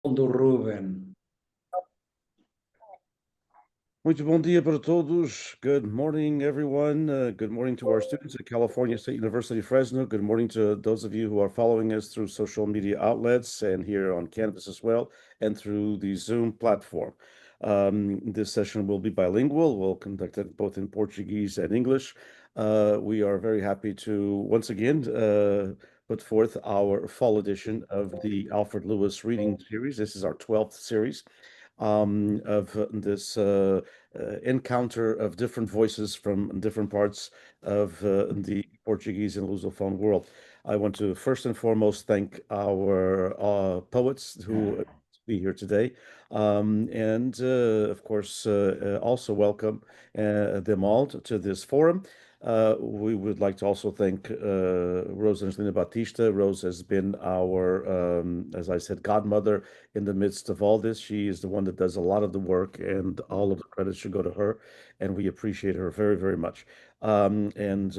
Do Ruben. Muito bom dia para todos. Good morning, everyone. Good morning to our students at California State University, Fresno. Good morning to those of you who are following us through social media outlets and here on campus as well, and through the Zoom platform. This session will be bilingual. We'll conduct it both in Portuguese and English. We are very happy to once again put forth our fall edition of the Alfred Lewis reading series. This is our 12th series of this encounter of different voices from different parts of the Portuguese and Lusophone world. I want to first and foremost thank our poets who be here today, and of course also welcome them all to this forum. We would like to also thank Rose Angelina Batista. Rose has been our, as I said, godmother in the midst of all this. She is the one that does a lot of the work, and all of the credit should go to her. And we appreciate her very, very much. And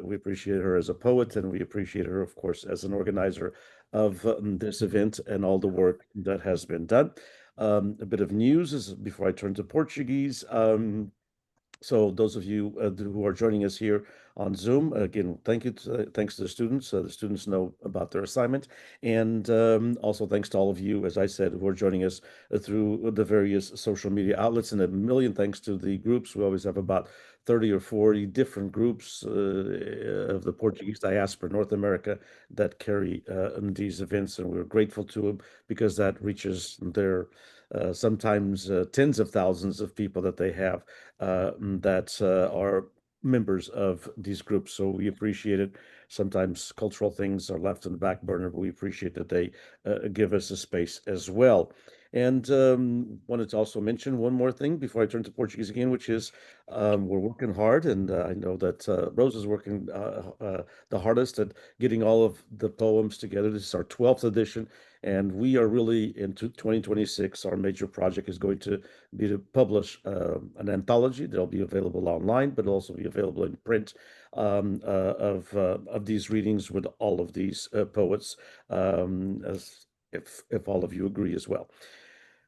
we appreciate her as a poet, and we appreciate her, of course, as an organizer of this event and all the work that has been done. A bit of news is before I turn to Portuguese. So those of you who are joining us here on Zoom, again, thanks to the students. The students know about their assignment, and also thanks to all of you, as I said, who are joining us through the various social media outlets, and a million thanks to the groups. We always have about 30 or 40 different groups of the Portuguese diaspora in North America that carry these events, and we're grateful to them because that reaches their sometimes tens of thousands of people that they have that are members of these groups. So we appreciate it. Sometimes cultural things are left in the back burner, but we appreciate that they give us a space as well. And wanted to also mention one more thing before I turn to Portuguese again, which is we're working hard, and I know that Rose is working the hardest at getting all of the poems together. This is our 12th edition, and we are really into 2026. Our major project is going to be to publish an anthology that'll be available online, but also be available in print of these readings with all of these poets, as if all of you agree as well.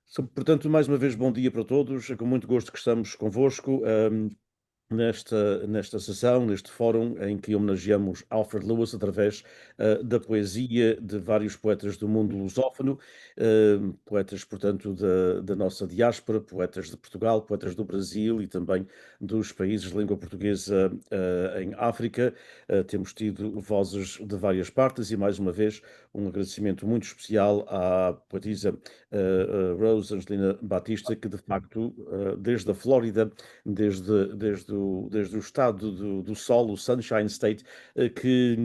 So, portanto, mais uma vez, bom dia para todos. É com muito gosto que estamos convosco. Nesta sessão, neste fórum, em que homenageamos Alfred Lewis através da poesia de vários poetas do mundo lusófono, poetas, portanto, da nossa diáspora, poetas de Portugal, poetas do Brasil e também dos países de língua portuguesa em África. Temos tido vozes de várias partes e, mais uma vez, um agradecimento muito especial à poetisa Rose Angelina Batista, que de facto, desde a Flórida, desde o estado do Sol, o Sunshine State, que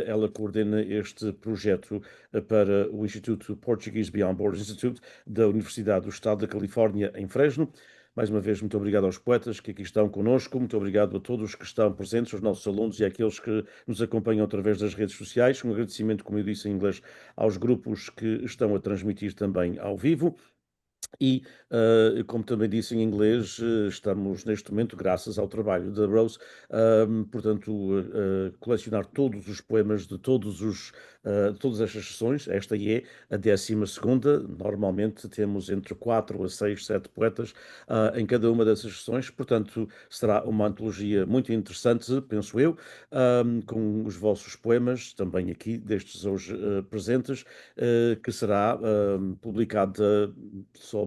ela coordena este projeto para o Instituto Portuguese Beyond Borders Institute da Universidade do Estado da Califórnia, em Fresno. Mais uma vez, muito obrigado aos poetas que aqui estão conosco, muito obrigado a todos que estão presentes, os nossos alunos e àqueles que nos acompanham através das redes sociais. Um agradecimento, como eu disse em inglês, aos grupos que estão a transmitir também ao vivo. E, como também disse em inglês, estamos neste momento, graças ao trabalho da Rose, portanto, colecionar todos os poemas de todas estas sessões. Esta é a 12ª. Normalmente temos entre 4 a 6, 7 poetas em cada uma dessas sessões. Portanto, será uma antologia muito interessante, penso eu, com os vossos poemas, também aqui, destes hoje presentes, que será publicada sob,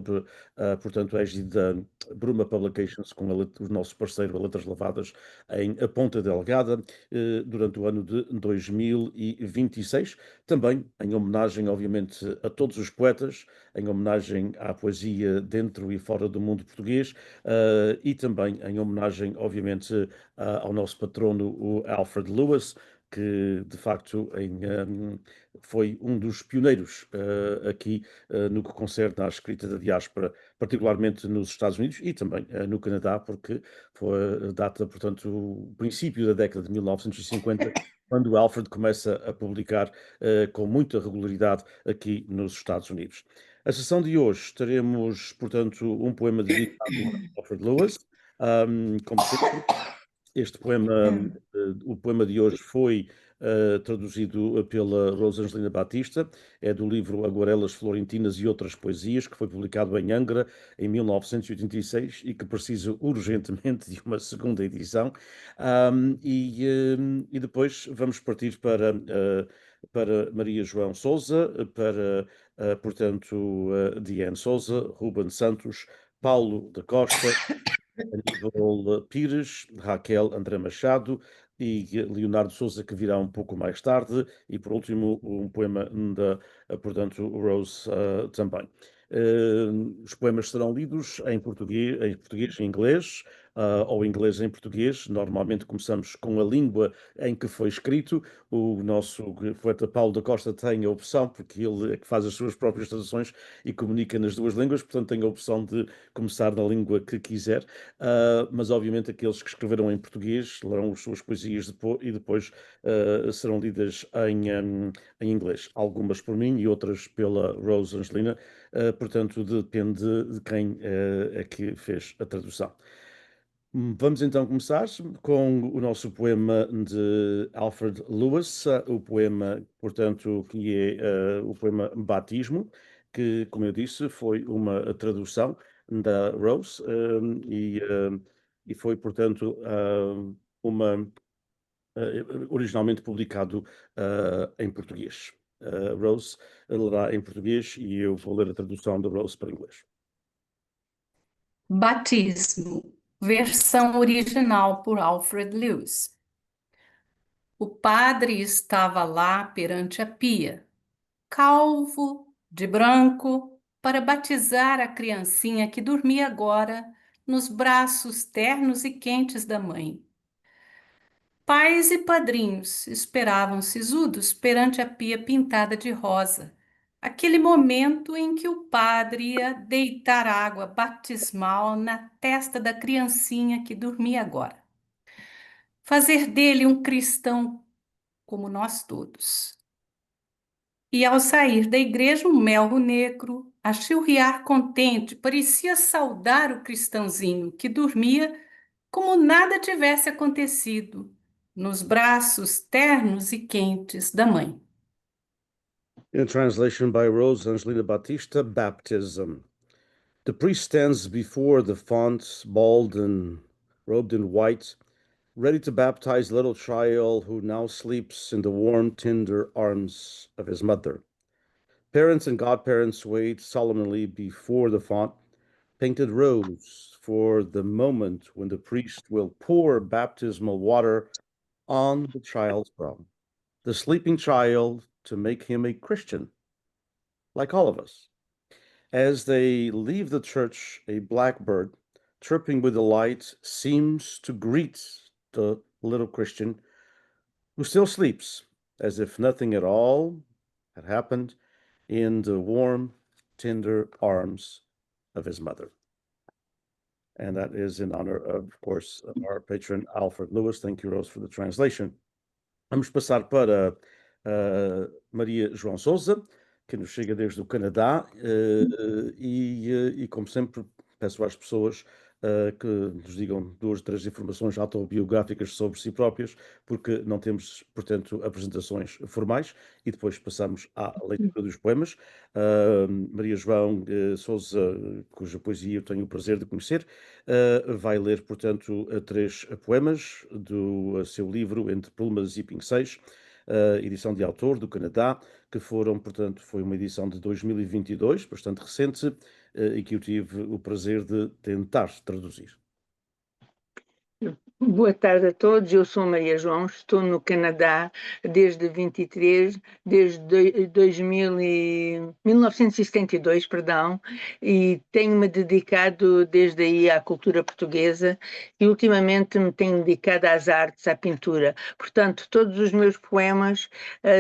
portanto, a égide da Bruma Publications, com o nosso parceiro, a Letras Lavadas, em A Ponta Delgada, durante o ano de 2026. Também em homenagem, obviamente, a todos os poetas, em homenagem à poesia dentro e fora do mundo português, e também em homenagem, obviamente, ao nosso patrono, o Alfred Lewis, que de facto foi um dos pioneiros aqui no que concerne à escrita da diáspora, particularmente nos Estados Unidos e também no Canadá, porque foi data, portanto, o princípio da década de 1950, quando o Alfred começa a publicar com muita regularidade aqui nos Estados Unidos. A sessão de hoje teremos, portanto, um poema dedicado a Alfred Lewis, como sempre. Este poema, o poema de hoje foi traduzido pela Rosa Angelina Batista, é do livro Aguarelas Florentinas e Outras Poesias, que foi publicado em Angra em 1986 e que precisa urgentemente de uma segunda edição. E depois vamos partir para Maria João Souza, para, portanto, Diane Souza, Ruben Santos, Paulo da Costa, Aníbal Pires, Raquel André Machado e Leonardo Souza, que virá um pouco mais tarde, e por último um poema da, portanto, Rose também. Os poemas serão lidos em português e inglês, ou inglês em português. Normalmente começamos com a língua em que foi escrito. O nosso poeta Paulo da Costa tem a opção, porque ele é que faz as suas próprias traduções e comunica nas duas línguas, portanto tem a opção de começar na língua que quiser. Mas obviamente aqueles que escreveram em português lerão as suas poesias e depois serão lidas em inglês. Algumas por mim e outras pela Rose Angelina. Portanto, depende de quem é que fez a tradução. Vamos então começar com o nosso poema de Alfred Lewis, o poema, portanto, que é o poema Batismo, que, como eu disse, foi uma tradução da Rose e foi, portanto, uma, originalmente publicado em português. Rose lerá em português e eu vou ler a tradução da Rose para inglês. Batismo, versão original por Alfred Lewis. O padre estava lá perante a pia, calvo, de branco, para batizar a criancinha que dormia agora nos braços ternos e quentes da mãe. Pais e padrinhos esperavam sisudos perante a pia pintada de rosa, aquele momento em que o padre ia deitar água batismal na testa da criancinha que dormia agora. Fazer dele um cristão como nós todos. E ao sair da igreja, um melro negro, a chilrear contente, parecia saudar o cristãozinho que dormia como nada tivesse acontecido, nos braços ternos e quentes da mãe. In a translation by Rose Angelina Batista, Baptism. The priest stands before the font, bald and robed in white, ready to baptize the little child who now sleeps in the warm, tender arms of his mother. Parents and godparents wait solemnly before the font, painted rose, for the moment when the priest will pour baptismal water on the child's brow, the sleeping child, to make him a Christian, like all of us. As they leave the church, a blackbird, chirping with delight, seems to greet the little Christian, who still sleeps as if nothing at all had happened in the warm, tender arms of his mother. And that is in honor of course, our patron Alfred Lewis. Thank you, Rose, for the translation. Vamos passar para Maria João Souza, que nos chega desde o Canadá, e como sempre, peço às pessoas que nos digam 2, 3 informações autobiográficas sobre si próprias, porque não temos, portanto, apresentações formais, e depois passamos à leitura dos poemas. Maria João Souza, cuja poesia eu tenho o prazer de conhecer, vai ler, portanto, 3 poemas do seu livro Entre Plumas e Pincéis, edição de autor do Canadá, que foram, portanto, foi uma edição de 2022, bastante recente, e que eu tive o prazer de tentar traduzir. Boa tarde a todos, eu sou Maria João, estou no Canadá desde 1972, perdão, e tenho-me dedicado desde aí à cultura portuguesa e ultimamente me tenho dedicado às artes, à pintura. Portanto, todos os meus poemas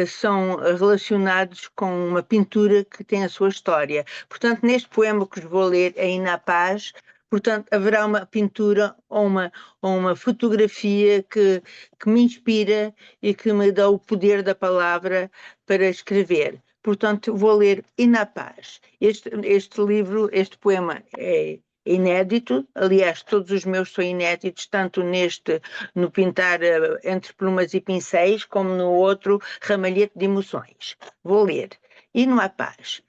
são relacionados com uma pintura que tem a sua história. Portanto, neste poema que vos vou ler, Aí na Paz, portanto, haverá uma pintura ou uma fotografia que me inspira e que me dá o poder da palavra para escrever. Portanto, vou ler E na Paz. Este livro, este poema é inédito, aliás, todos os meus são inéditos, tanto no pintar entre plumas e pincéis, como no outro, Ramalhete de Emoções. Vou ler. E não há paz.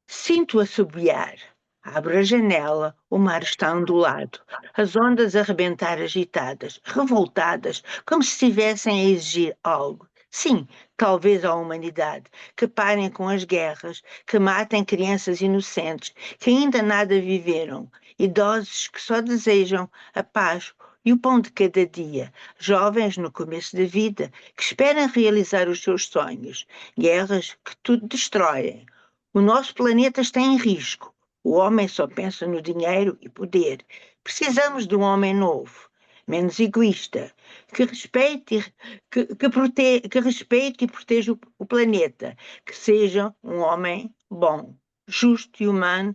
Sinto assobiar. Abro a janela, o mar está ondulado, as ondas a rebentar agitadas, revoltadas, como se estivessem a exigir algo. Sim, talvez à humanidade, que parem com as guerras, que matem crianças inocentes, que ainda nada viveram, idosos que só desejam a paz e o pão de cada dia, jovens no começo da vida, que esperam realizar os seus sonhos, guerras que tudo destroem. O nosso planeta está em risco. O homem só pensa no dinheiro e poder. Precisamos de um homem novo, menos egoísta, que respeite, que respeite e proteja o planeta, que seja um homem bom, justo e humano,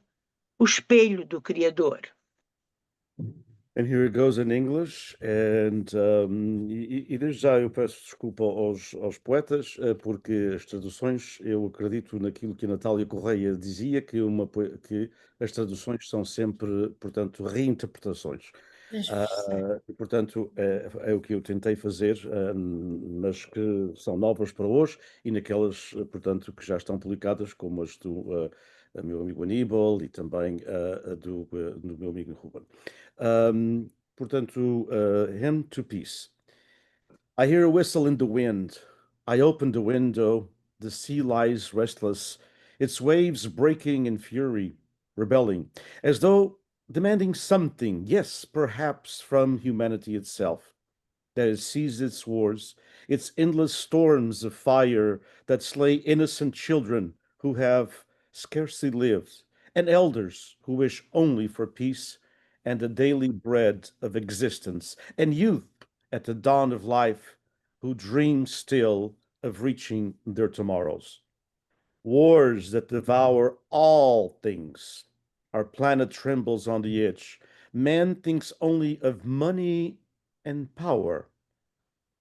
o espelho do Criador. And here it goes in English, e desde já eu peço desculpa aos poetas, porque as traduções, eu acredito naquilo que a Natália Correia dizia, que as traduções são sempre, portanto, reinterpretações. E, portanto, é o que eu tentei fazer, mas que são novas para hoje, e naquelas, portanto, que já estão publicadas, como as do meu amigo Aníbal e também do meu amigo Ruben. Portanto, Hymn to Peace. I hear a whistle in the wind. I open the window. The sea lies restless, its waves breaking in fury, rebelling, as though demanding something, yes, perhaps from humanity itself, that has ceased its wars, its endless storms of fire that slay innocent children who have scarcely lived, and elders who wish only for peace and the daily bread of existence, and youth at the dawn of life who dream still of reaching their tomorrows. Wars that devour all things. Our planet trembles on the edge. Man thinks only of money and power.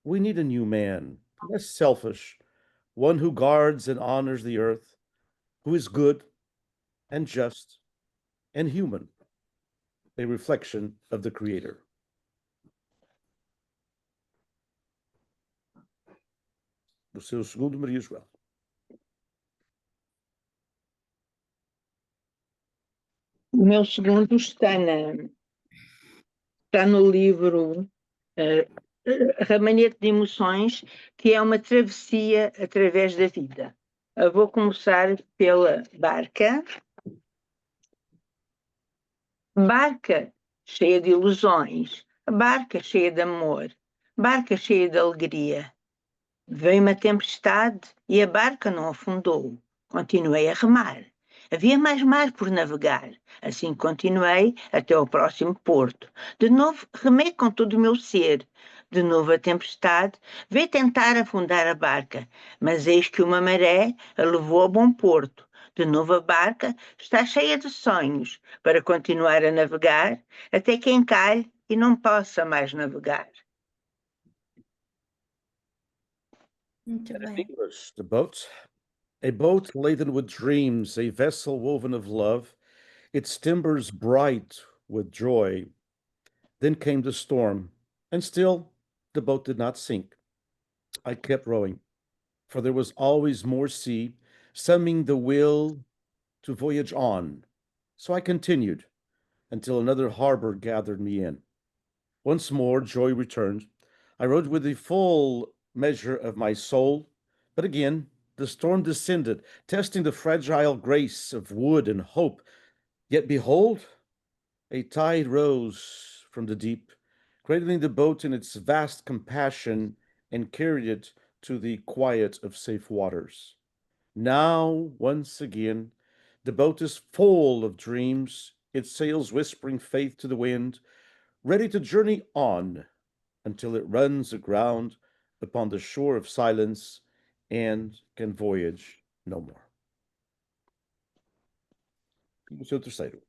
We need a new man, less selfish, one who guards and honors the earth, who is good and just and human, a reflection of the Creator. O seu segundo, Maria João. O meu segundo está no livro Ramalhete de Emoções, que é uma travessia através da vida. Eu vou começar pela barca. Barca cheia de ilusões, barca cheia de amor, barca cheia de alegria. Veio uma tempestade e a barca não afundou. Continuei a remar. Havia mais mar por navegar. Assim continuei até ao próximo porto. De novo remei com todo o meu ser. De novo a tempestade veio tentar afundar a barca, mas eis que uma maré a levou a bom porto. De novo a barca está cheia de sonhos para continuar a navegar até que encalhe e não possa mais navegar. Muito And in bem. English, the boat. A boat laden with dreams, a vessel woven of love, its timbers bright with joy. Then came the storm, and still the boat did not sink. I kept rowing, for there was always more sea, summoning the will to voyage on. So I continued until another harbor gathered me in. Once more joy returned. I rode with the full measure of my soul, but again the storm descended, testing the fragile grace of wood and hope. Yet behold, a tide rose from the deep, cradling the boat in its vast compassion, and carried it to the quiet of safe waters. Now, once again, the boat is full of dreams, its sails whispering faith to the wind, ready to journey on until it runs aground upon the shore of silence and can voyage no more. O seu terceiro.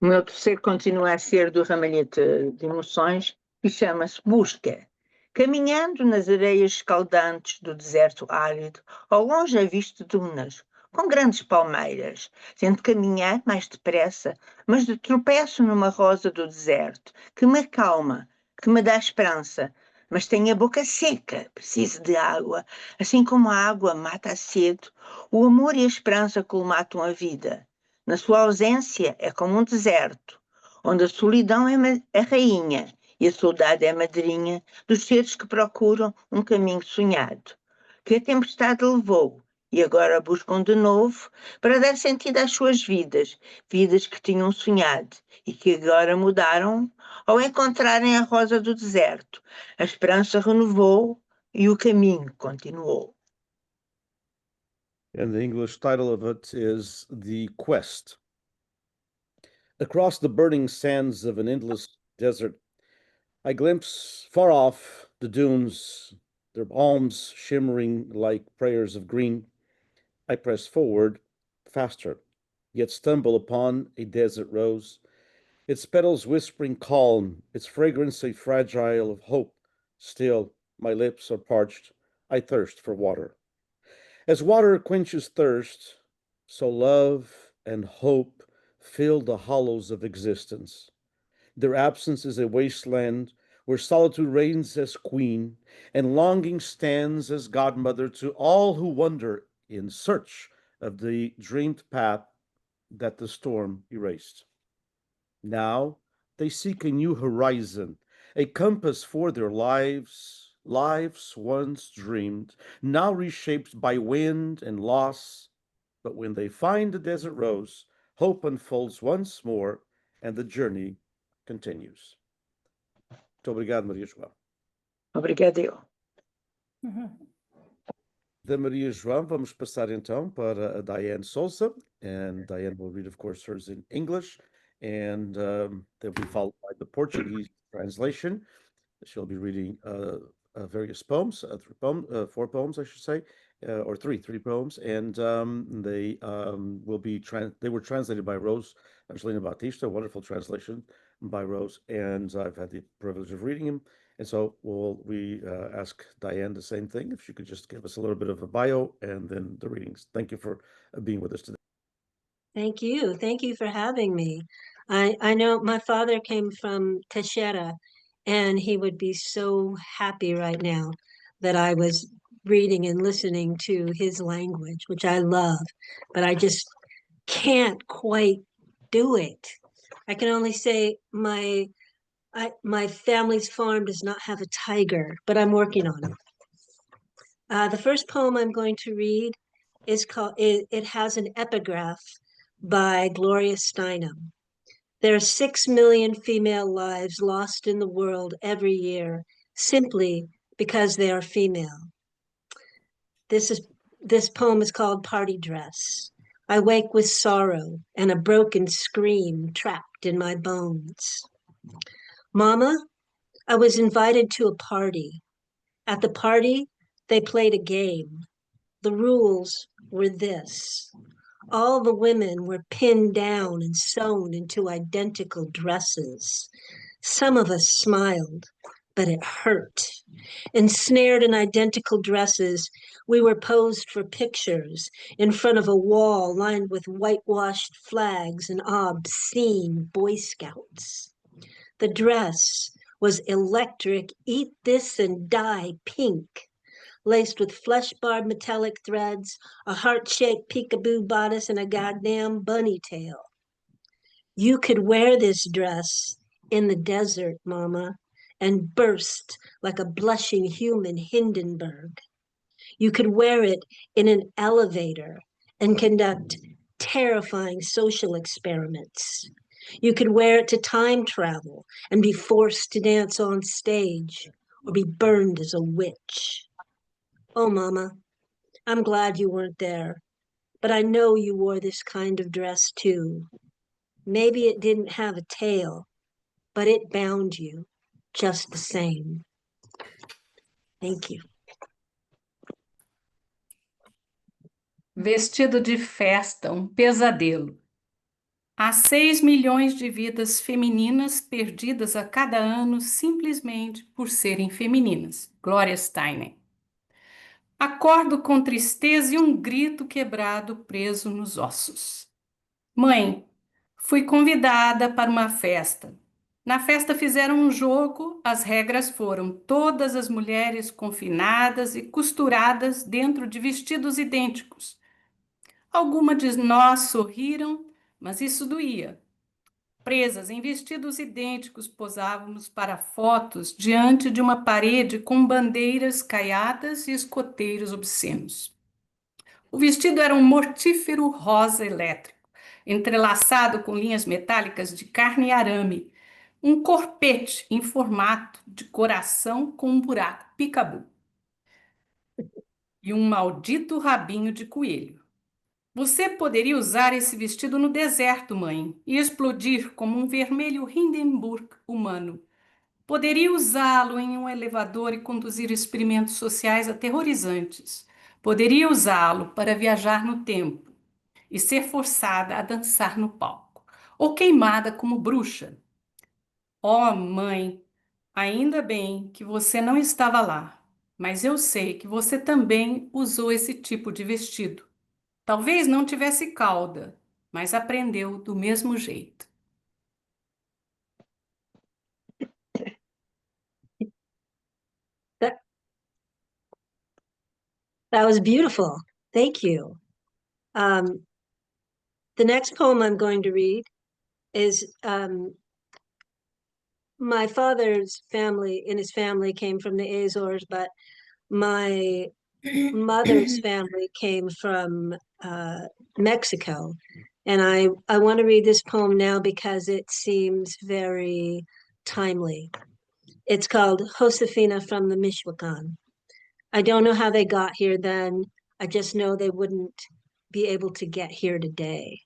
O meu terceiro continua a ser do Ramalhete de Emoções e chama-se Busca. Caminhando nas areias escaldantes do deserto árido, ao longe avisto dunas, com grandes palmeiras. Tento caminhar mais depressa, mas tropeço numa rosa do deserto, que me acalma, que me dá esperança. Mas tenho a boca seca, preciso de água. Assim como a água mata a sede, o amor e a esperança colmatam a vida. Na sua ausência é como um deserto, onde a solidão é a rainha e a saudade é a madrinha dos seres que procuram um caminho sonhado, que a tempestade levou e agora buscam de novo para dar sentido às suas vidas, vidas que tinham sonhado e que agora mudaram ao encontrarem a rosa do deserto. A esperança renovou e o caminho continuou. And the English title of it is The Quest. Across the burning sands of an endless desert, I glimpse far off the dunes, their palms shimmering like prayers of green. I press forward, faster, yet stumble upon a desert rose, its petals whispering calm, its fragrance a fragile of hope. Still, my lips are parched. I thirst for water. As water quenches thirst, so love and hope fill the hollows of existence. Their absence is a wasteland where solitude reigns as queen, and longing stands as godmother to all who wander in search of the dreamed path that the storm erased. Now they seek a new horizon, a compass for their lives, lives once dreamed, now reshaped by wind and loss. But when they find the desert rose, hope unfolds once more, and the journey continues. Muito obrigado, Maria João. Obrigada eu. Da Maria João, vamos passar então para a Diane Souza, and Diane will read, of course, hers in English, and they'll be followed by the Portuguese translation. She'll be reading various poems, four poems, I should say, or three poems, and they were translated by Rose Angelina Batista, a wonderful translation by Rose, and I've had the privilege of reading him. And so we ask Diane the same thing, if she could just give us a little bit of a bio and then the readings. Thank you for being with us today. Thank you. Thank you for having me. I know my father came from Teixeira, and he would be so happy right now that I was reading and listening to his language, which I love, but I just can't quite do it. I can only say my family's farm does not have a tiger, but I'm working on it. The first poem I'm going to read is called, it has an epigraph by Gloria Steinem. There are 6 million female lives lost in the world every year simply because they are female. This poem is called Party Dress. I wake with sorrow and a broken scream trapped in my bones. Mama, I was invited to a party. At the party, they played a game. The rules were this. All the women were pinned down and sewn into identical dresses. Some of us smiled, but it hurt. Ensnared in identical dresses, we were posed for pictures in front of a wall lined with whitewashed flags and obscene Boy Scouts. The dress was electric, eat this and die pink, laced with flesh-barred metallic threads, a heart-shaped peekaboo bodice, and a goddamn bunny tail. You could wear this dress in the desert, Mama, and burst like a blushing human Hindenburg. You could wear it in an elevator and conduct terrifying social experiments. You could wear it to time travel and be forced to dance on stage or be burned as a witch. Oh, Mama, I'm glad you weren't there, but I know you wore this kind of dress too. Maybe it didn't have a tail, but it bound you just the same. Thank you. Vestido de festa, um pesadelo. Há 6 milhões de vidas femininas perdidas a cada ano simplesmente por serem femininas. Gloria Steinem. Acordo com tristeza e um grito quebrado preso nos ossos. Mãe, fui convidada para uma festa. Na festa fizeram um jogo, as regras foram todas as mulheres confinadas e costuradas dentro de vestidos idênticos. Algumas de nós sorriram, mas isso doía. Presas em vestidos idênticos, posávamos para fotos diante de uma parede com bandeiras caiadas e escoteiros obscenos. O vestido era um mortífero rosa elétrico, entrelaçado com linhas metálicas de carne e arame, um corpete em formato de coração com um buraco picabu e um maldito rabinho de coelho. Você poderia usar esse vestido no deserto, mãe, e explodir como um vermelho Hindenburg humano. Poderia usá-lo em um elevador e conduzir experimentos sociais aterrorizantes. Poderia usá-lo para viajar no tempo e ser forçada a dançar no palco, ou queimada como bruxa. Oh, mãe, ainda bem que você não estava lá, mas eu sei que você também usou esse tipo de vestido. Talvez não tivesse cauda, mas aprendeu do mesmo jeito. That, that was beautiful. Thank you. The next poem I'm going to read is my father's family, in his family, came from the Azores, but my mother's family came from Mexico. And I want to read this poem now because it seems very timely. It's called Josefina from the Michoacan. I don't know how they got here then. I just know they wouldn't be able to get here today.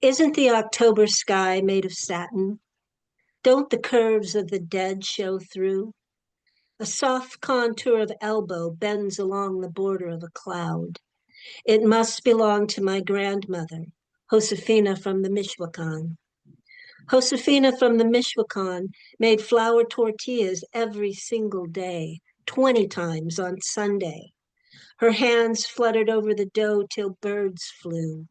Isn't the October sky made of satin? Don't the curves of the dead show through? A soft contour of elbow bends along the border of a cloud. It must belong to my grandmother, Josefina from the Michoacan. Josefina from the Michoacan made flour tortillas every single day, 20 times on Sunday. Her hands fluttered over the dough till birds flew,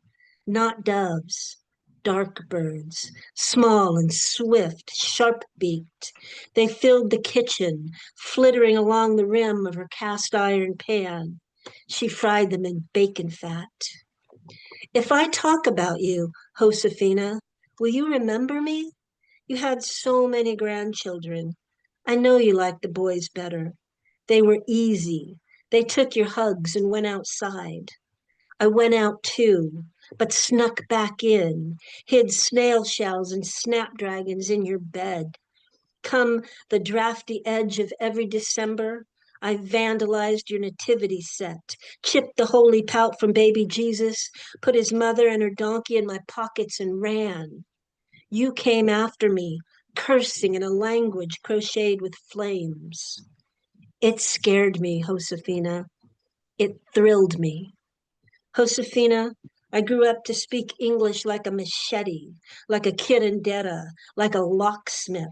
not doves, dark birds, small and swift, sharp-beaked. They filled the kitchen, flittering along the rim of her cast iron pan. She fried them in bacon fat. If I talk about you, Josefina, will you remember me? You had so many grandchildren. I know you liked the boys better. They were easy. They took your hugs and went outside. I went out too, but snuck back in, hid snail shells and snapdragons in your bed. Come the drafty edge of every December, I vandalized your nativity set, chipped the holy pout from baby Jesus, put his mother and her donkey in my pockets and ran. You came after me, cursing in a language crocheted with flames. It scared me, Josefina. It thrilled me. Josefina, I grew up to speak English like a machete, like a curandera, like a locksmith.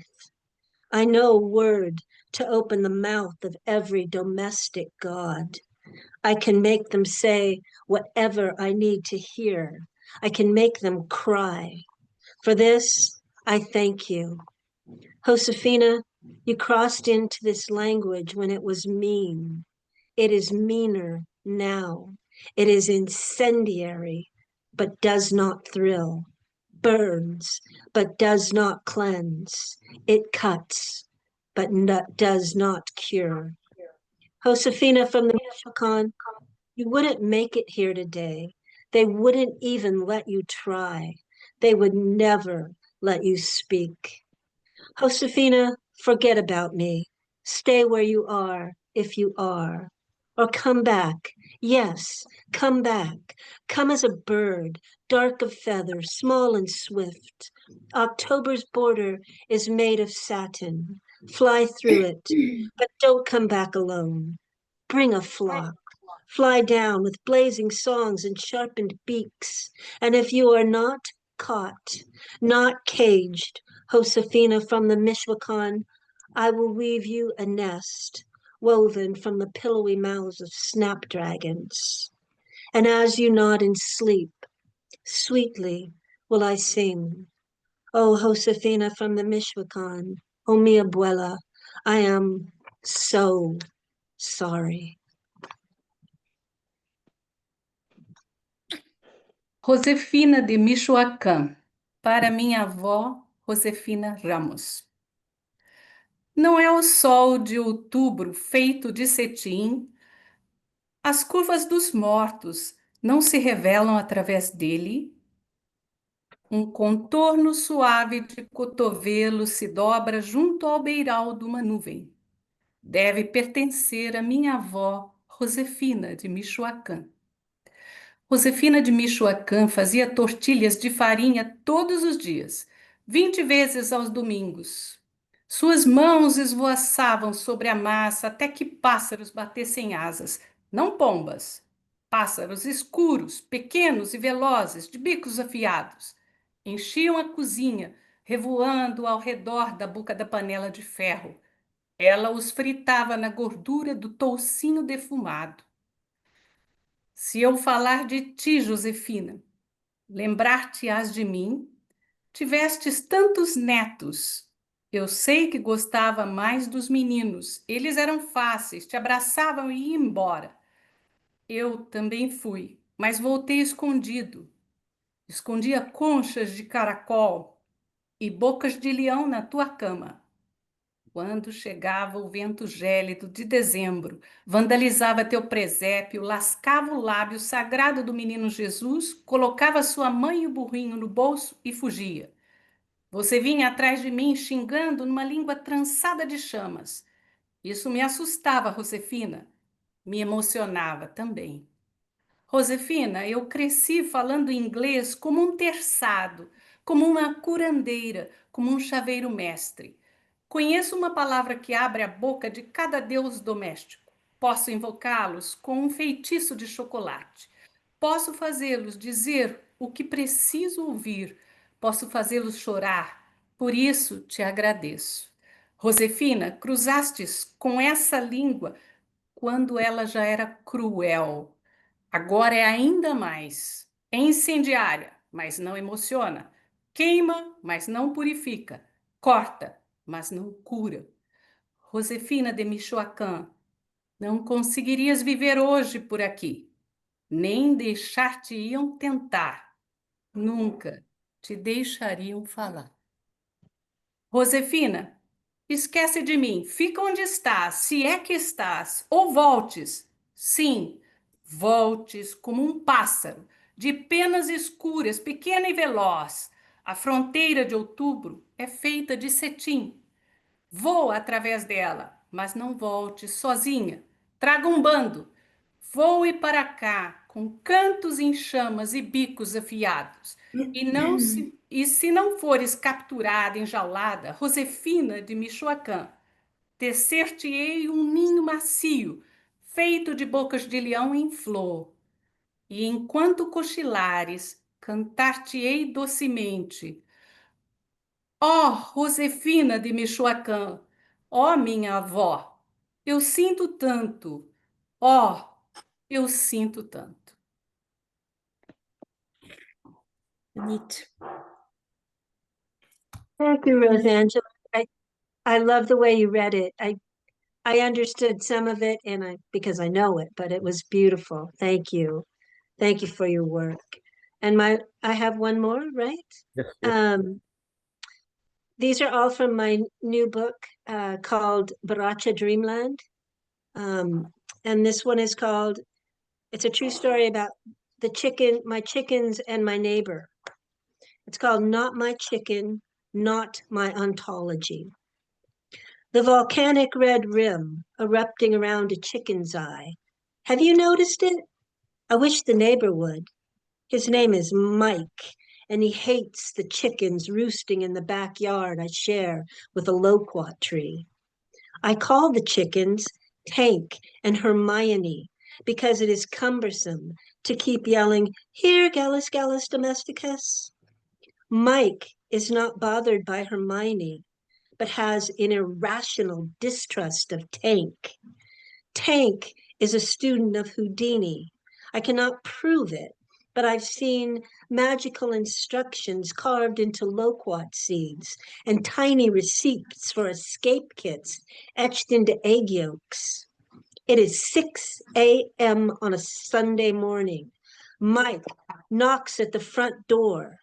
I know a word to open the mouth of every domestic god. I can make them say whatever I need to hear. I can make them cry. For this, I thank you. Josefina, you crossed into this language when it was mean. It is meaner now. It is incendiary, but does not thrill. Burns, but does not cleanse. It cuts, but does not cure. Josefina from the Michoacan, you wouldn't make it here today. They wouldn't even let you try. They would never let you speak. Josefina, forget about me. Stay where you are, if you are. Or come back. Yes, come back. Come as a bird, dark of feather, small and swift. October's border is made of satin. Fly through it, but don't come back alone. Bring a flock. Fly down with blazing songs and sharpened beaks. And if you are not caught, not caged, Josefina from the Michoacan, I will weave you a nest, woven from the pillowy mouths of snapdragons. And as you nod in sleep, sweetly will I sing. Oh, Josefina from the Michoacan, oh, mi abuela, I am so sorry. Josefina de Michoacán, para minha avó, Josefina Ramos. Não é o sol de outubro feito de cetim, as curvas dos mortos não se revelam através dele. Um contorno suave de cotovelo se dobra junto ao beiral de uma nuvem. Deve pertencer à minha avó, Josefina de Michoacán. Josefina de Michoacán fazia tortilhas de farinha todos os dias, 20 vezes aos domingos. Suas mãos esvoaçavam sobre a massa até que pássaros batessem asas, não pombas. Pássaros escuros, pequenos e velozes, de bicos afiados. Enchiam a cozinha, revoando ao redor da boca da panela de ferro. Ela os fritava na gordura do toucinho defumado. Se eu falar de ti, Josefina, lembrar-te-ás de mim? Tivestes tantos netos. Eu sei que gostava mais dos meninos. Eles eram fáceis, te abraçavam e iam embora. Eu também fui, mas voltei escondido. Escondia conchas de caracol e bocas de leão na tua cama. Quando chegava o vento gélido de dezembro, vandalizava teu presépio, lascava o lábio sagrado do menino Jesus, colocava sua mãe e o burrinho no bolso e fugia. Você vinha atrás de mim xingando numa língua trançada de chamas. Isso me assustava, Josefina. Me emocionava também. Josefina, eu cresci falando inglês como um terçado, como uma curandeira, como um chaveiro mestre. Conheço uma palavra que abre a boca de cada deus doméstico. Posso invocá-los com um feitiço de chocolate. Posso fazê-los dizer o que preciso ouvir. Posso fazê-los chorar. Por isso te agradeço. Josefina, cruzastes com essa língua quando ela já era cruel. Agora é ainda mais. É incendiária, mas não emociona. Queima, mas não purifica. Corta, mas não cura. Josefina de Michoacán, não conseguirias viver hoje por aqui. Nem deixar-te-iam tentar. Nunca te deixariam falar. Josefina, esquece de mim. Fica onde estás, se é que estás, ou voltes. Sim, voltes como um pássaro, de penas escuras, pequena e veloz. A fronteira de outubro é feita de cetim. Voa através dela, mas não volte sozinha. Traga um bando. Voe para cá com cantos em chamas e bicos afiados. E se não fores capturada, enjaulada, Josefina de Michoacán, tecer-te-ei um ninho macio, feito de bocas de leão em flor. E enquanto cochilares, cantar-te-ei docemente. Ó, Josefina de Michoacán, ó minha avó, eu sinto tanto, ó, eu sinto tanto. Neat. Thank you, Rosangela. I love the way you read it. I understood some of it because I know it, but it was beautiful. Thank you. Thank you for your work. And I have one more, right? Yes. These are all from my new book called Baracha Dreamland. And this one is called, it's a true story about my chickens and my neighbor. It's called Not My Chicken, Not My Ontology. The volcanic red rim erupting around a chicken's eye. Have you noticed it? I wish the neighbor would. His name is Mike, and he hates the chickens roosting in the backyard I share with a loquat tree. I call the chickens Tank and Hermione because it is cumbersome to keep yelling, "Here, Gallus, Gallus domesticus." Mike is not bothered by Hermione, but has an irrational distrust of Tank. Tank is a student of Houdini. I cannot prove it, but I've seen magical instructions carved into loquat seeds and tiny receipts for escape kits etched into egg yolks. It is 6 a.m. on a Sunday morning. Mike knocks at the front door.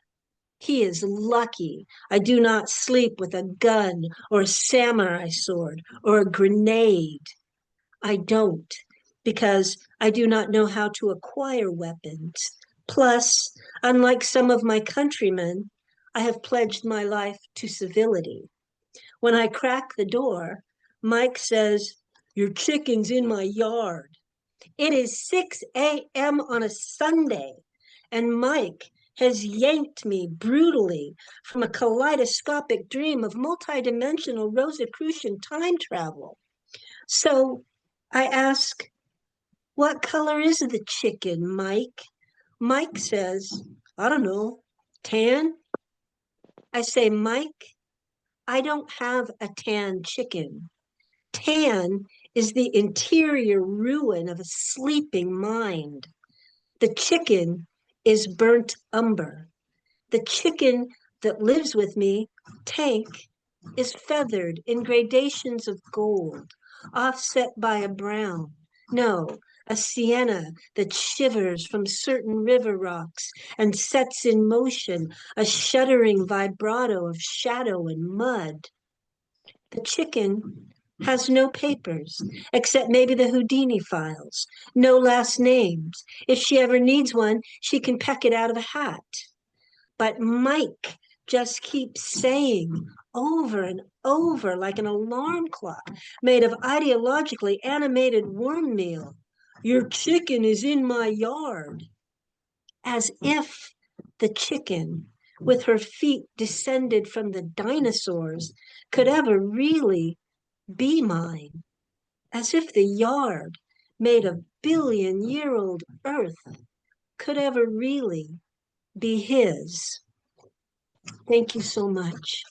He is lucky I do not sleep with a gun or a samurai sword or a grenade. I don't, because I do not know how to acquire weapons. Plus, unlike some of my countrymen, I have pledged my life to civility. When I crack the door, Mike says, "Your chicken's in my yard." It is 6 a.m. on a Sunday, and Mike has yanked me brutally from a kaleidoscopic dream of multidimensional Rosicrucian time travel. So I ask, "What color is the chicken, Mike?" Mike says, "I don't know, tan?" I say, "Mike, I don't have a tan chicken. Tan is the interior ruin of a sleeping mind. The chicken is burnt umber. The chicken that lives with me, Tank, is feathered in gradations of gold, offset by a brown. No, a sienna that shivers from certain river rocks and sets in motion a shuddering vibrato of shadow and mud. The chicken has no papers, except maybe the Houdini files, no last names. If she ever needs one, she can peck it out of a hat. But Mike just keeps saying over and over, like an alarm clock made of ideologically animated worm meal, "Your chicken is in my yard," as if the chicken, with her feet descended from the dinosaurs, could ever really be mine, as if the yard, made of billion-year-old earth, could ever really be his. Thank you so much.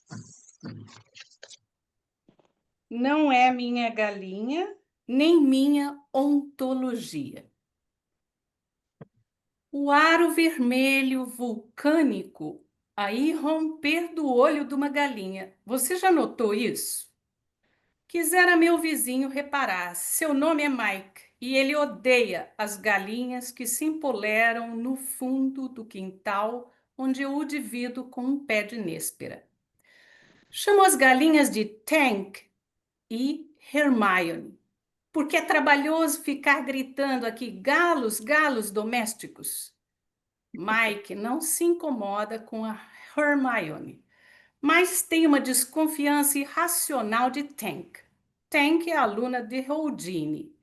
Não é minha galinha, nem minha ontologia. O aro vermelho vulcânico a irromper do olho de uma galinha. Você já notou isso? Quisera meu vizinho reparar. Seu nome é Mike e ele odeia as galinhas que se empoleram no fundo do quintal onde eu o divido com um pé de néspera. Chamo as galinhas de Tank e Hermione, porque é trabalhoso ficar gritando aqui galos, galos domésticos. Mike não se incomoda com a Hermione, mas tem uma desconfiança irracional de Tank. Tank é aluna de Houdini.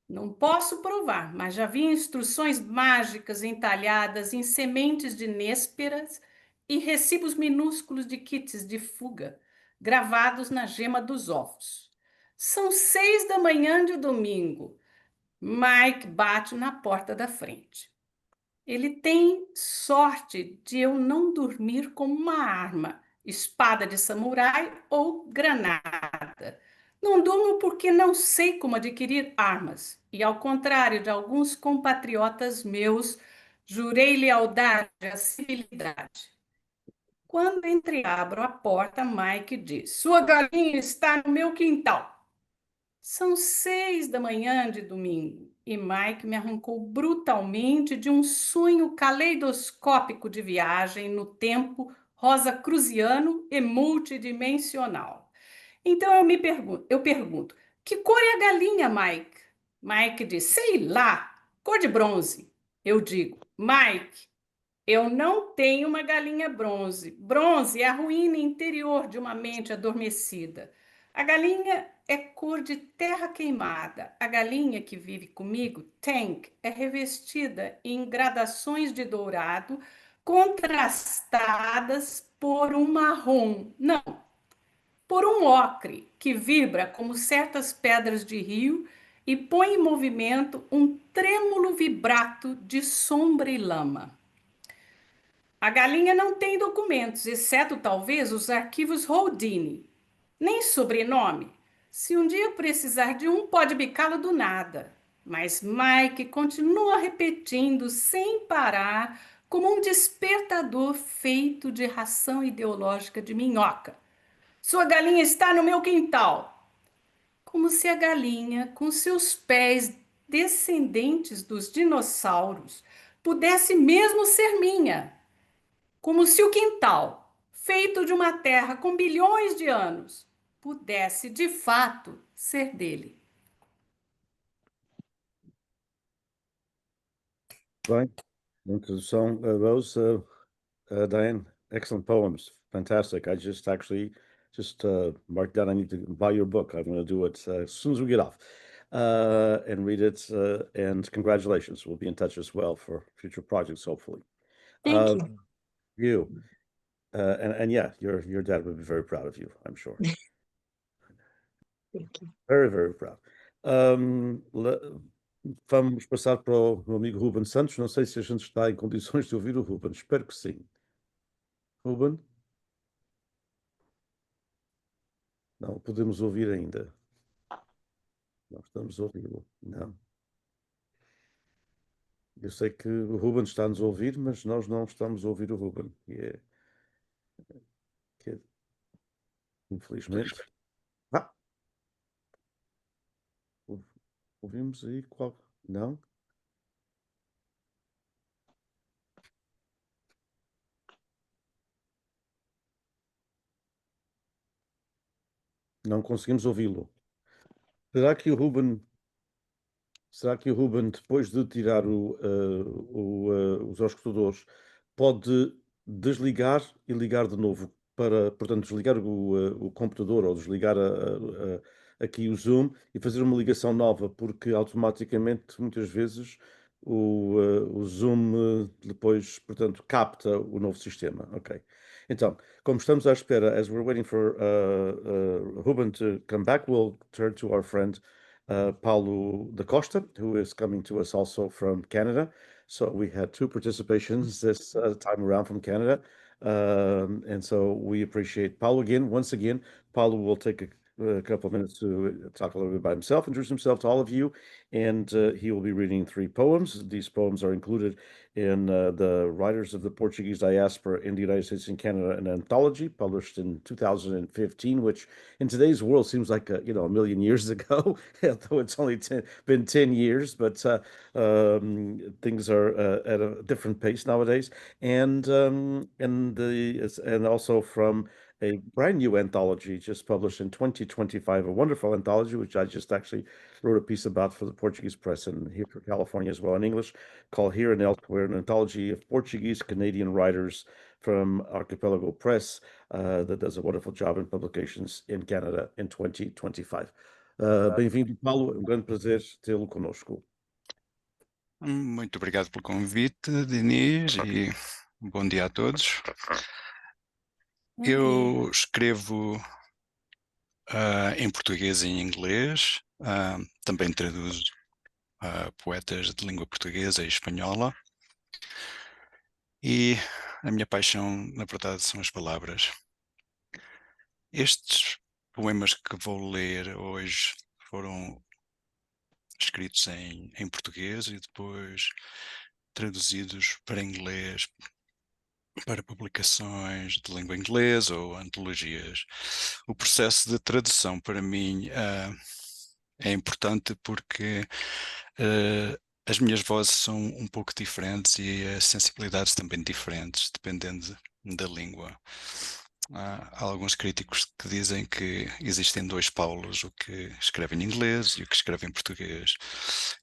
Não posso provar, mas já vi instruções mágicas entalhadas em sementes de nésperas e recibos minúsculos de kits de fuga, gravados na gema dos ovos. São 6 da manhã de domingo. Mike bate na porta da frente. Ele tem sorte de eu não dormir com uma arma, espada de samurai ou granada. Não durmo porque não sei como adquirir armas e, ao contrário de alguns compatriotas meus, jurei lealdade à civilidade. Quando entreabro a porta, Mike diz: "Sua galinha está no meu quintal." São 6 da manhã de domingo e Mike me arrancou brutalmente de um sonho caleidoscópico de viagem no tempo rosacruciano e multidimensional. Então eu pergunto, que cor é a galinha, Mike? Mike diz, sei lá, cor de bronze. Eu digo, Mike, eu não tenho uma galinha bronze. Bronze é a ruína interior de uma mente adormecida. A galinha é cor de terra queimada. A galinha que vive comigo, Tank, é revestida em gradações de dourado contrastadas por um marrom. Não, por um ocre que vibra como certas pedras de rio e põe em movimento um trêmulo vibrato de sombra e lama. A galinha não tem documentos, exceto talvez os arquivos Houdini. Nem sobrenome. Se um dia precisar de um, pode bicá-lo do nada. Mas Mike continua repetindo sem parar, como um despertador feito de ração ideológica de minhoca. Sua galinha está no meu quintal. Como se a galinha, com seus pés descendentes dos dinossauros, pudesse mesmo ser minha. Como se o quintal, feito de uma terra com bilhões de anos, pudesse de fato ser dele. Bem, introdução, Rose, Diane, excellent poems, fantastic. I just actually marked down. I need to buy your book. I'm going to do it as soon as we get off and read it. And congratulations. We'll be in touch as well for future projects, hopefully. Thank you. You and yeah, your dad would be very proud of you, I'm sure. Thank you. Very, very proud. Vamos passar para o meu amigo Ruben Santos. Não sei se a gente está em condições de ouvir o Ruben. Espero que sim. Ruben? Não podemos ouvir ainda. Não estamos a ouvi-lo. Não. Eu sei que o Ruben está a nos ouvir, mas nós não estamos a ouvir o Ruben. Infelizmente. Ah! Ouvimos aí qual? Não? Não conseguimos ouvi-lo. Será que o Ruben, depois de tirar os auscultadores, pode desligar e ligar de novo para, portanto, desligar o computador ou desligar aqui o Zoom e fazer uma ligação nova, porque automaticamente, muitas vezes, o Zoom depois, portanto, capta o novo sistema. Ok. Então, como estamos à espera, as we're waiting for Ruben to come back, we'll turn to our friend Paulo da Costa, who is coming to us also from Canada. So we had two participations this time around from Canada. And so we appreciate Paulo again. Once again, Paulo will take a couple of minutes to talk a little bit about himself, introduce himself to all of you, and he will be reading 3 poems. These poems are included in the Writers of the Portuguese Diaspora in the United States and Canada, an anthology published in 2015, which in today's world seems like a million years ago, although it's only been 10 years, but things are at a different pace nowadays. And also from a brand new anthology just published in 2025, a wonderful anthology, which I just actually wrote a piece about for the Portuguese press and here for California as well in English, called Here and Elsewhere, an anthology of Portuguese Canadian writers from Archipelago Press that does a wonderful job in publications in Canada in 2025. Bem-vindo, Paulo. É um grande prazer tê-lo conosco. Muito obrigado pelo convite, Diniz, e bom dia a todos. Eu escrevo em português e em inglês, também traduzo poetas de língua portuguesa e espanhola, e a minha paixão, na verdade, são as palavras. Estes poemas que vou ler hoje foram escritos em português e depois traduzidos para inglês, para publicações de língua inglesa ou antologias. O processo de tradução, para mim, é importante porque as minhas vozes são um pouco diferentes e as sensibilidades também diferentes, dependendo da língua. Há alguns críticos que dizem que existem 2 Paulos, o que escreve em inglês e o que escreve em português.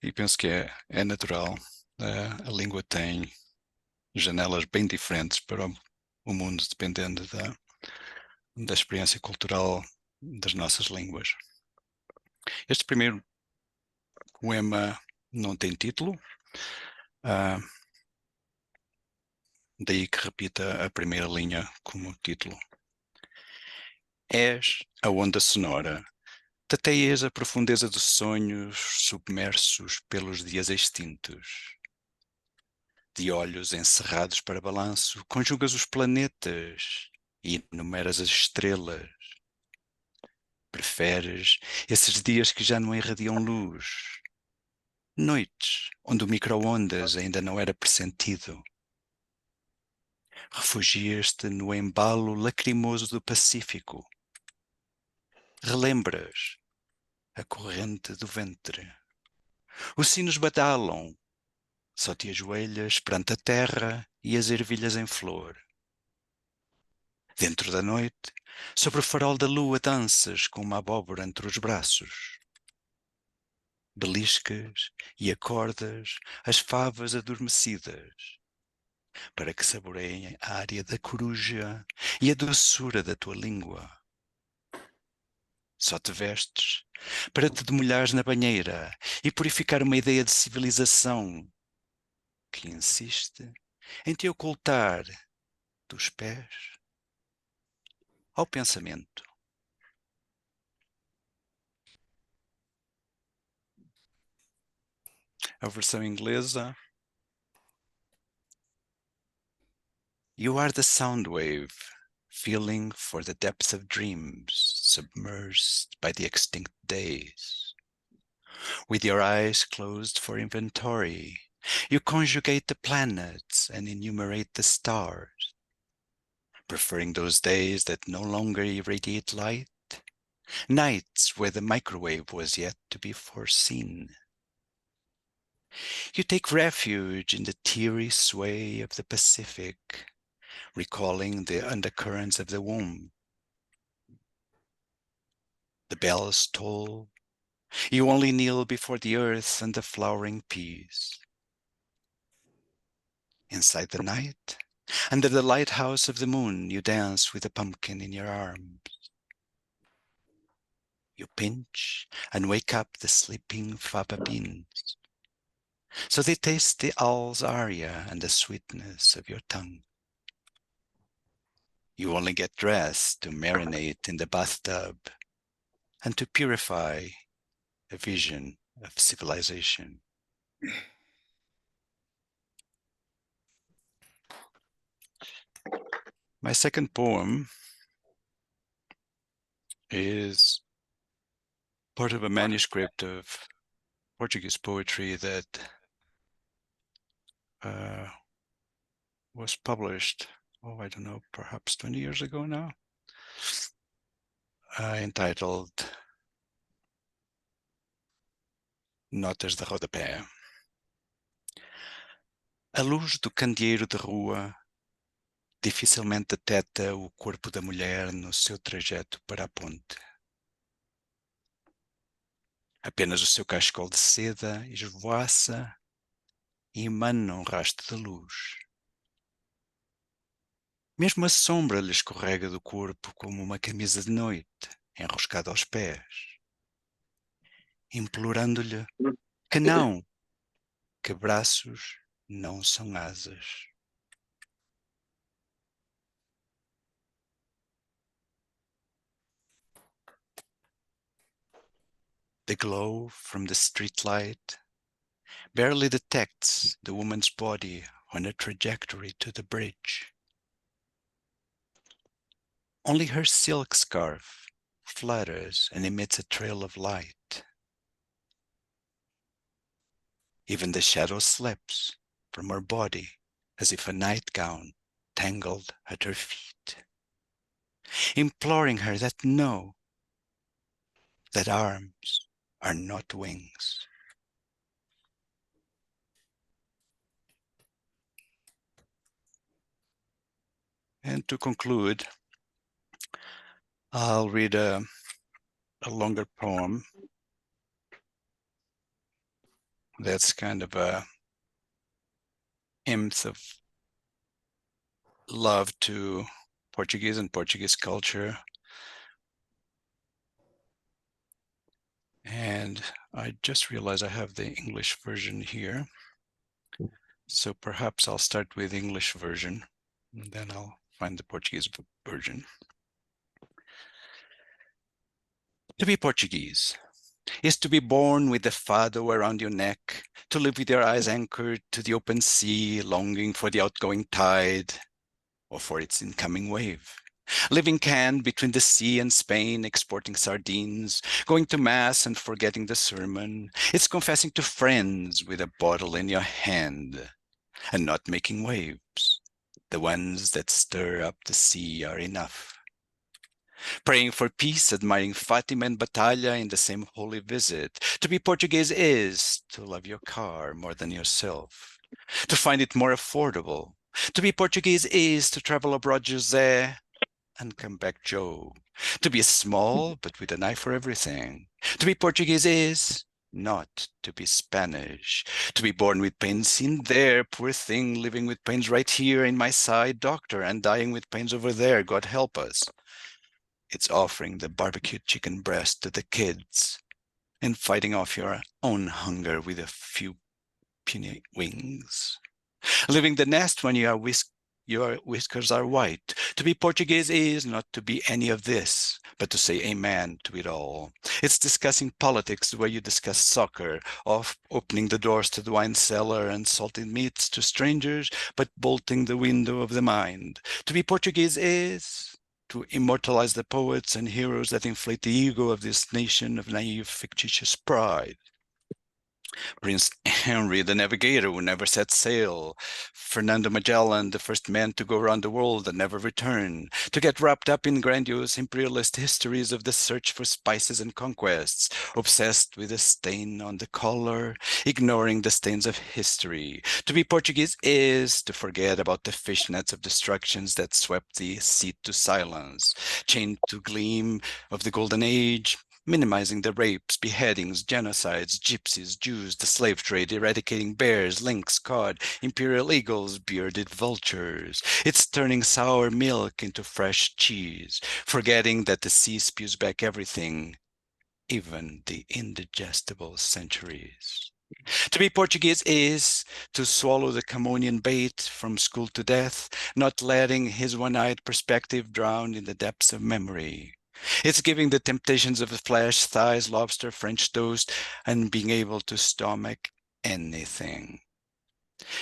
E penso que é natural. A língua tem janelas bem diferentes para o mundo, dependendo da experiência cultural das nossas línguas. Este primeiro poema não tem título, daí que repita a primeira linha como título. És a onda sonora, tateias a profundeza dos sonhos submersos pelos dias extintos. De olhos encerrados para balanço, conjugas os planetas e enumeras as estrelas. Preferes esses dias que já não irradiam luz? Noites onde o micro-ondas ainda não era pressentido? Refugias-te no embalo lacrimoso do Pacífico? Relembras a corrente do ventre? Os sinos badalam, só te ajoelhas perante a terra e as ervilhas em flor. Dentro da noite, sobre o farol da lua danças com uma abóbora entre os braços. Beliscas e acordas as favas adormecidas, para que saboreiem a área da coruja e a doçura da tua língua. Só te vestes para te demolhares na banheira e purificar uma ideia de civilização que insiste em te ocultar dos pés ao pensamento. A versão inglesa. You are the sound wave, feeling for the depths of dreams, submerged by the extinct days. With your eyes closed for inventory, you conjugate the planets and enumerate the stars, preferring those days that no longer irradiate light, nights where the microwave was yet to be foreseen. You take refuge in the teary sway of the Pacific, recalling the undercurrents of the womb. The bells toll. You only kneel before the earth and the flowering peas. Inside the night, under the lighthouse of the moon, you dance with a pumpkin in your arms. You pinch and wake up the sleeping faba beans, so they taste the owl's aria and the sweetness of your tongue. You only get dressed to marinate in the bathtub and to purify a vision of civilization. My second poem is part of a manuscript of Portuguese poetry that was published, I don't know, perhaps 20 years ago now, entitled Notas de Rodapé. A luz do candeeiro de rua dificilmente detecta o corpo da mulher no seu trajeto para a ponte. Apenas o seu cachecol de seda esvoaça e emana um rastro de luz. Mesmo a sombra lhe escorrega do corpo como uma camisa de noite, enroscada aos pés, implorando-lhe que não, que braços não são asas. The glow from the streetlight barely detects the woman's body on a trajectory to the bridge. Only her silk scarf flutters and emits a trail of light. Even the shadow slips from her body as if a nightgown tangled at her feet, imploring her that no, that arms are not wings. And to conclude, I'll read a longer poem that's kind of a hymn of love to Portuguese and Portuguese culture. And I just realized I have the English version here. So perhaps I'll start with the English version, and then I'll find the Portuguese version. To be Portuguese is to be born with the fado around your neck, to live with your eyes anchored to the open sea, longing for the outgoing tide or for its incoming wave. Living canned between the sea and Spain, exporting sardines, going to mass and forgetting the sermon. It's confessing to friends with a bottle in your hand and not making waves. The ones that stir up the sea are enough. Praying for peace, admiring Fatima and Batalha in the same holy visit. To be Portuguese is to love your car more than yourself, to find it more affordable. To be Portuguese is to travel abroad, José, and come back, Joe. To be small, but with an eye for everything. To be Portuguese is not to be Spanish. To be born with pains seen there, poor thing, living with pains right here in my side, doctor, and dying with pains over there, God help us. It's offering the barbecued chicken breast to the kids and fighting off your own hunger with a few puny wings. Leaving the nest when your whiskers are white. To be Portuguese is not to be any of this, but to say amen to it all. It's discussing politics the way you discuss soccer, of opening the doors to the wine cellar and salted meats to strangers, but bolting the window of the mind. To be Portuguese is to immortalize the poets and heroes that inflate the ego of this nation of naive, fictitious pride. Prince Henry, the navigator who never set sail, Fernando Magellan, the first man to go around the world and never return, to get wrapped up in grandiose imperialist histories of the search for spices and conquests, obsessed with a stain on the collar, ignoring the stains of history. To be Portuguese is to forget about the fishnets of destructions that swept the sea to silence, chained to gleam of the golden age, minimizing the rapes, beheadings, genocides, gypsies, Jews, the slave trade, eradicating bears, lynx, cod, imperial eagles, bearded vultures. It's turning sour milk into fresh cheese, forgetting that the sea spews back everything, even the indigestible centuries. To be Portuguese is to swallow the Camonian bait from school to death, not letting his one-eyed perspective drown in the depths of memory. It's giving the temptations of the flesh, thighs, lobster, French toast, and being able to stomach anything.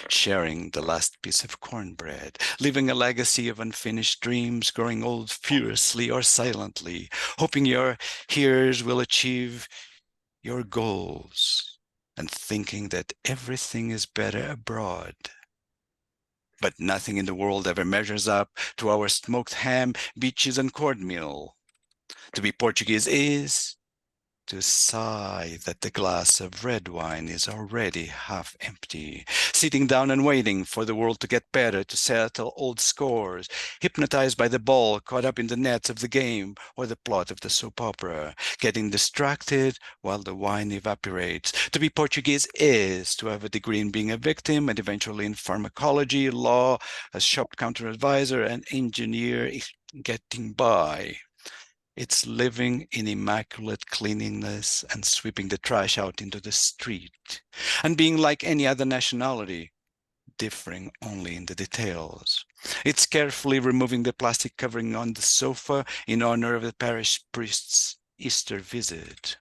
Sharing the last piece of cornbread, leaving a legacy of unfinished dreams, growing old furiously or silently, hoping your hearers will achieve your goals, and thinking that everything is better abroad. But nothing in the world ever measures up to our smoked ham, beaches, and cornmeal. To be Portuguese is to sigh that the glass of red wine is already half empty, sitting down and waiting for the world to get better, to settle old scores, hypnotized by the ball, caught up in the nets of the game or the plot of the soap opera, getting distracted while the wine evaporates. To be Portuguese is to have a degree in being a victim and eventually in pharmacology, law, a shop counter advisor, and engineer getting by. It's living in immaculate cleanliness and sweeping the trash out into the street, and being like any other nationality, differing only in the details. It's carefully removing the plastic covering on the sofa in honor of the parish priest's Easter visit.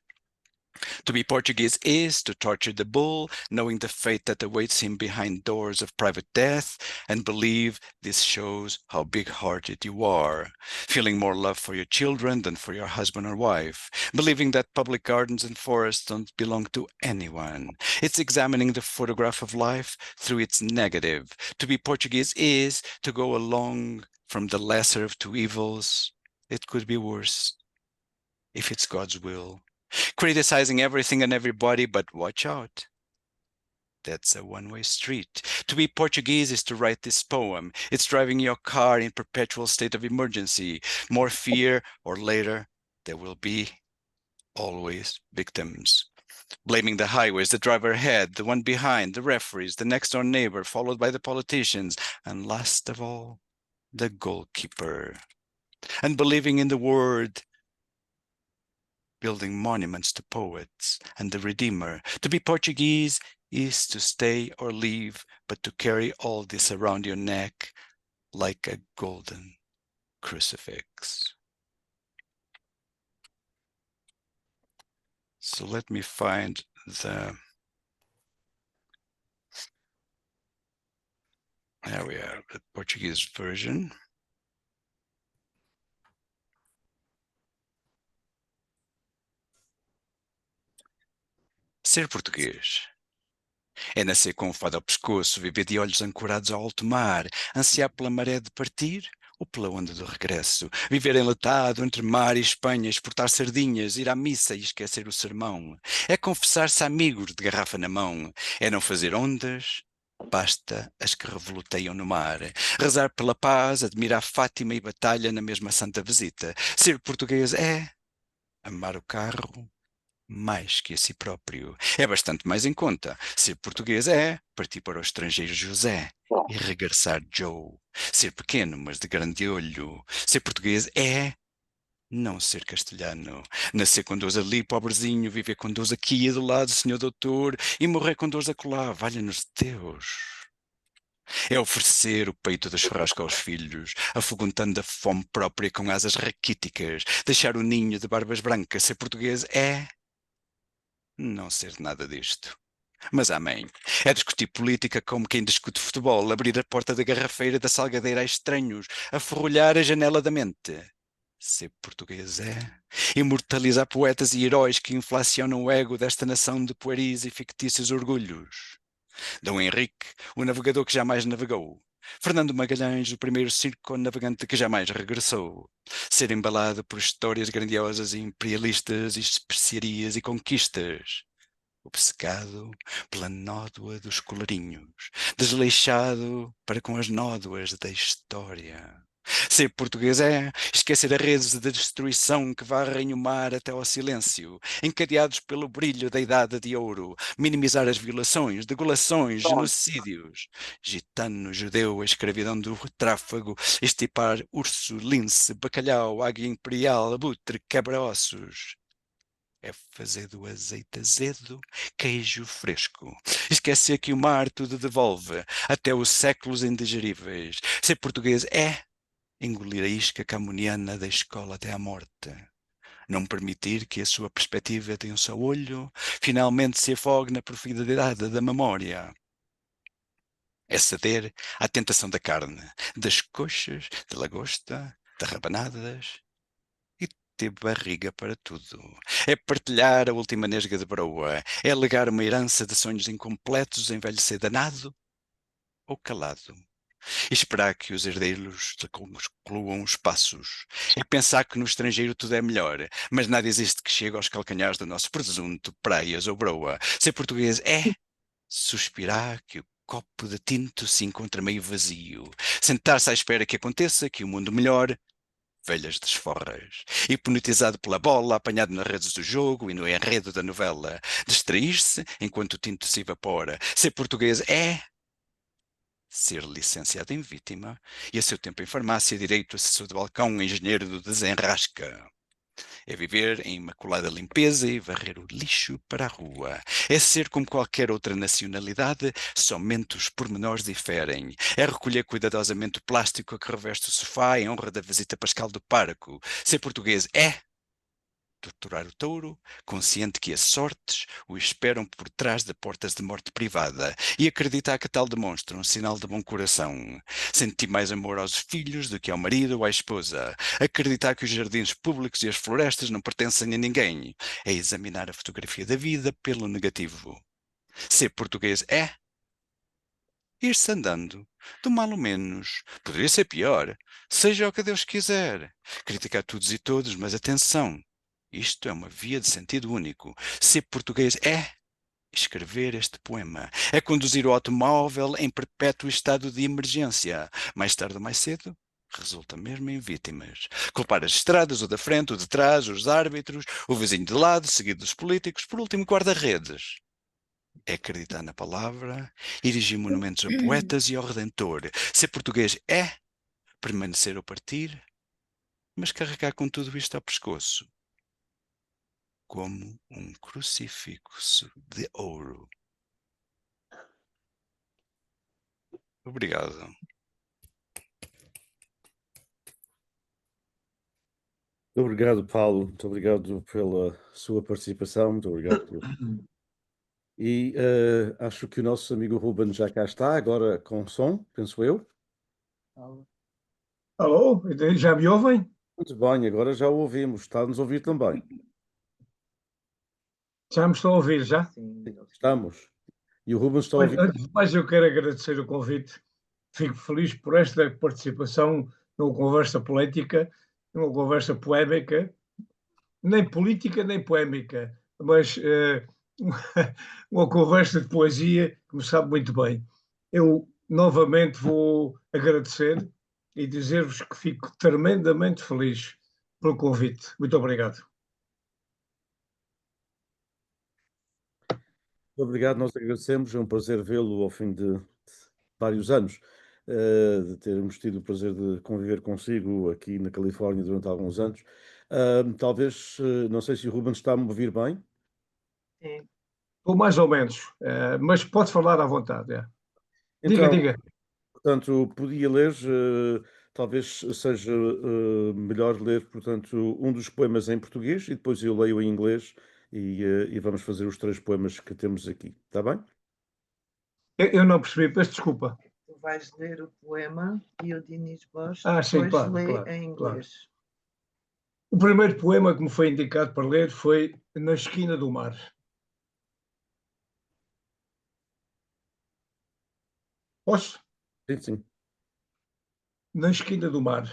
To be Portuguese is to torture the bull, knowing the fate that awaits him behind doors of private death, and believe this shows how big-hearted you are, feeling more love for your children than for your husband or wife, believing that public gardens and forests don't belong to anyone. It's examining the photograph of life through its negative. To be Portuguese is to go along from the lesser of two evils. It could be worse if it's God's will. Criticizing everything and everybody, but watch out. That's a one-way street. To be Portuguese is to write this poem. It's driving your car in perpetual state of emergency. More fear, or later, there will be always victims. Blaming the highways, the driver ahead, the one behind, the referees, the next-door neighbor, followed by the politicians, and last of all, the goalkeeper. And believing in the word, building monuments to poets and the Redeemer. To be Portuguese is to stay or leave, but to carry all this around your neck like a golden crucifix. So let me find the, there we are, the Portuguese version. Ser português é nascer com um fado ao pescoço, viver de olhos ancorados ao alto mar, ansiar pela maré de partir ou pela onda do regresso, viver enlatado entre mar e Espanha, exportar sardinhas, ir à missa e esquecer o sermão. É confessar-se amigo de garrafa na mão, é não fazer ondas, basta as que revoluteiam no mar. Rezar pela paz, admirar Fátima e batalha na mesma santa visita. Ser português é amar o carro mais que a si próprio. É bastante mais em conta. Ser português é partir para o estrangeiro José e regressar Joe. Ser pequeno, mas de grande olho. Ser português é não ser castelhano. Nascer com dores ali, pobrezinho, viver com dores aqui e do lado, senhor doutor, e morrer com dores acolá, valha-nos Deus. É oferecer o peito da churrasca aos filhos, afoguntando a fome própria com asas raquíticas, deixar o ninho de barbas brancas. Ser português é não ser nada disto. Mas amém. É discutir política como quem discute futebol, abrir a porta da garrafeira da salgadeira a estranhos, aferrolhar a janela da mente. Ser português é imortalizar poetas e heróis que inflacionam o ego desta nação de pueris e fictícios orgulhos. Dom Henrique, o navegador que jamais navegou. Fernando Magalhães, o primeiro circunnavegante que jamais regressou. Ser embalado por histórias grandiosas e imperialistas e especiarias e conquistas. Obcecado pela nódoa dos colarinhos, desleixado para com as nódoas da história. Ser português é esquecer as redes de destruição que varrem o mar até ao silêncio, encadeados pelo brilho da idade de ouro, minimizar as violações, degolações, genocídios, gitano, judeu, a escravidão do tráfago, estipar urso, lince, bacalhau, águia imperial, abutre, quebra-ossos. É fazer do azeite azedo queijo fresco. Esquecer que o mar tudo devolve, até os séculos indigeríveis. Ser português é engolir a isca camoniana da escola até à morte. Não permitir que a sua perspectiva de um só olho finalmente se afogue na profundidade da memória. É ceder à tentação da carne, das coxas, da lagosta, das rabanadas, ter barriga para tudo. É partilhar a última nesga de broa. É legar uma herança de sonhos incompletos, envelhecer danado ou calado. E esperar que os herdeiros concluam os passos. É pensar que no estrangeiro tudo é melhor, mas nada existe que chegue aos calcanhares do nosso presunto, praias ou broa. Ser português é suspirar que o copo de tinto se encontra meio vazio. Sentar-se à espera que aconteça, que o mundo melhore, velhas desforras, hipnotizado pela bola, apanhado nas redes do jogo e no enredo da novela, distrair-se enquanto o tinto se evapora. Ser português é ser licenciado em vítima e a seu tempo em farmácia, direito, assessor de balcão, engenheiro do desenrasca. É viver em imaculada limpeza e varrer o lixo para a rua. É ser como qualquer outra nacionalidade, somente os pormenores diferem. É recolher cuidadosamente o plástico que reveste o sofá em honra da visita pascal do parco. Ser português é torturar o touro, consciente que as sortes o esperam por trás de portas de morte privada, e acreditar que tal demonstra um sinal de bom coração. Sentir mais amor aos filhos do que ao marido ou à esposa. Acreditar que os jardins públicos e as florestas não pertencem a ninguém. É examinar a fotografia da vida pelo negativo. Ser português é ir-se andando, do mal o menos. Poderia ser pior. Seja o que Deus quiser. Criticar todos e todos, mas atenção. Isto é uma via de sentido único. Ser português é escrever este poema. É conduzir o automóvel em perpétuo estado de emergência. Mais tarde ou mais cedo, resulta mesmo em vítimas. Culpar as estradas, o da frente, o de trás, os árbitros, o vizinho de lado, seguido dos políticos, por último, guarda-redes. É acreditar na palavra, erigir monumentos a poetas e ao Redentor. Ser português é permanecer ou partir, mas carregar com tudo isto ao pescoço, como um crucifixo de ouro. Obrigado. Muito obrigado, Paulo. Muito obrigado pela sua participação. Muito obrigado. E acho que o nosso amigo Ruben já cá está, agora com som, penso eu. Alô, já me ouvem? Muito bem, agora já o ouvimos. Está a nos ouvir também. Já me estão a ouvir, já? Sim, eles- Estamos. E o Rubens está a Olha, ouvir? antes de mais, eu quero agradecer o convite. Fico feliz por esta participação numa conversa política, numa conversa poémica, nem política nem poémica, mas uma conversa de poesia que me sabe muito bem. Eu novamente vou agradecer e dizer-vos que fico tremendamente feliz pelo convite. Muito obrigado. Obrigado, nós agradecemos. É um prazer vê-lo ao fim de vários anos, de termos tido o prazer de conviver consigo aqui na Califórnia durante alguns anos. Talvez, não sei se o Ruben está a me ouvir bem. sim. Ou mais ou menos, mas pode falar à vontade. Diga, Então, diga. portanto, podia ler, talvez seja melhor ler, portanto, um dos poemas em português e depois eu leio em inglês e vamos fazer os 3 poemas que temos aqui, está bem? Eu não percebi, peço desculpa. Tu vais ler o poema e o Dinis Bosch Sim, depois claro, lê claro, em claro. inglês. O primeiro poema que me foi indicado para ler foi Na Esquina do Mar. Posso? Sim, sim. Na Esquina do Mar.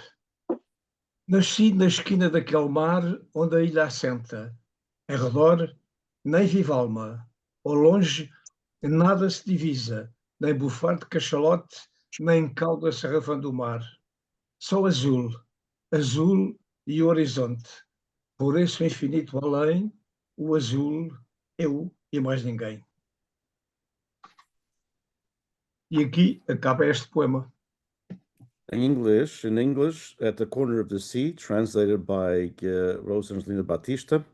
Nasci na esquina daquele mar onde a ilha assenta. Em redor, nem vive alma. Ao longe, nada se divisa, nem bufar de cachalote, nem cauda sarrafando o mar. Só azul, azul e horizonte. Por esse infinito além, o azul, eu e mais ninguém. E aqui acaba este poema. In English, At the Corner of the Sea, translated by Rosangelina Batista,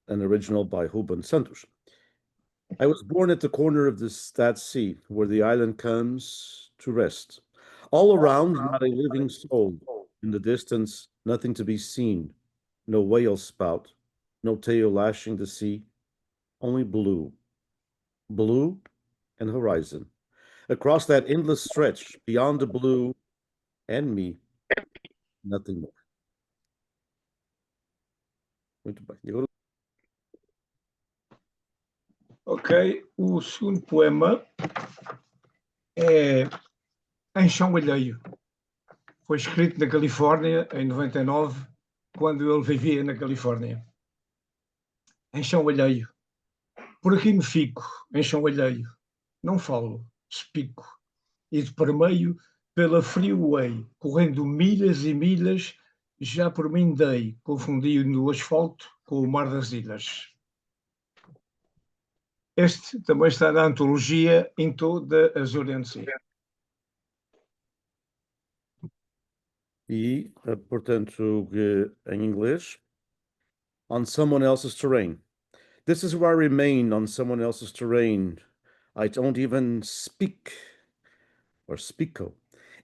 an original by Ruben Santos. I was born at the corner of that sea, where the island comes to rest. All around, not a living soul. In the distance, nothing to be seen. No whale spout, no tail lashing the sea. Only blue. Blue and horizon. Across that endless stretch, beyond the blue and me, nothing more. Muito bem. E agora Ok, o segundo poema é Em Chão Alheio. Foi escrito na Califórnia em 99, quando ele vivia na Califórnia. Em chão alheio. Por aqui me fico, em chão alheio. Não falo, espico. E de permeio pela freeway, correndo milhas e milhas, já por mim dei, confundindo o asfalto com o mar das ilhas. Este também está na antologia Into the Azorian Sea. E, portanto, em inglês, on someone else's terrain. This is where I remain on someone else's terrain. I don't even speak or speako.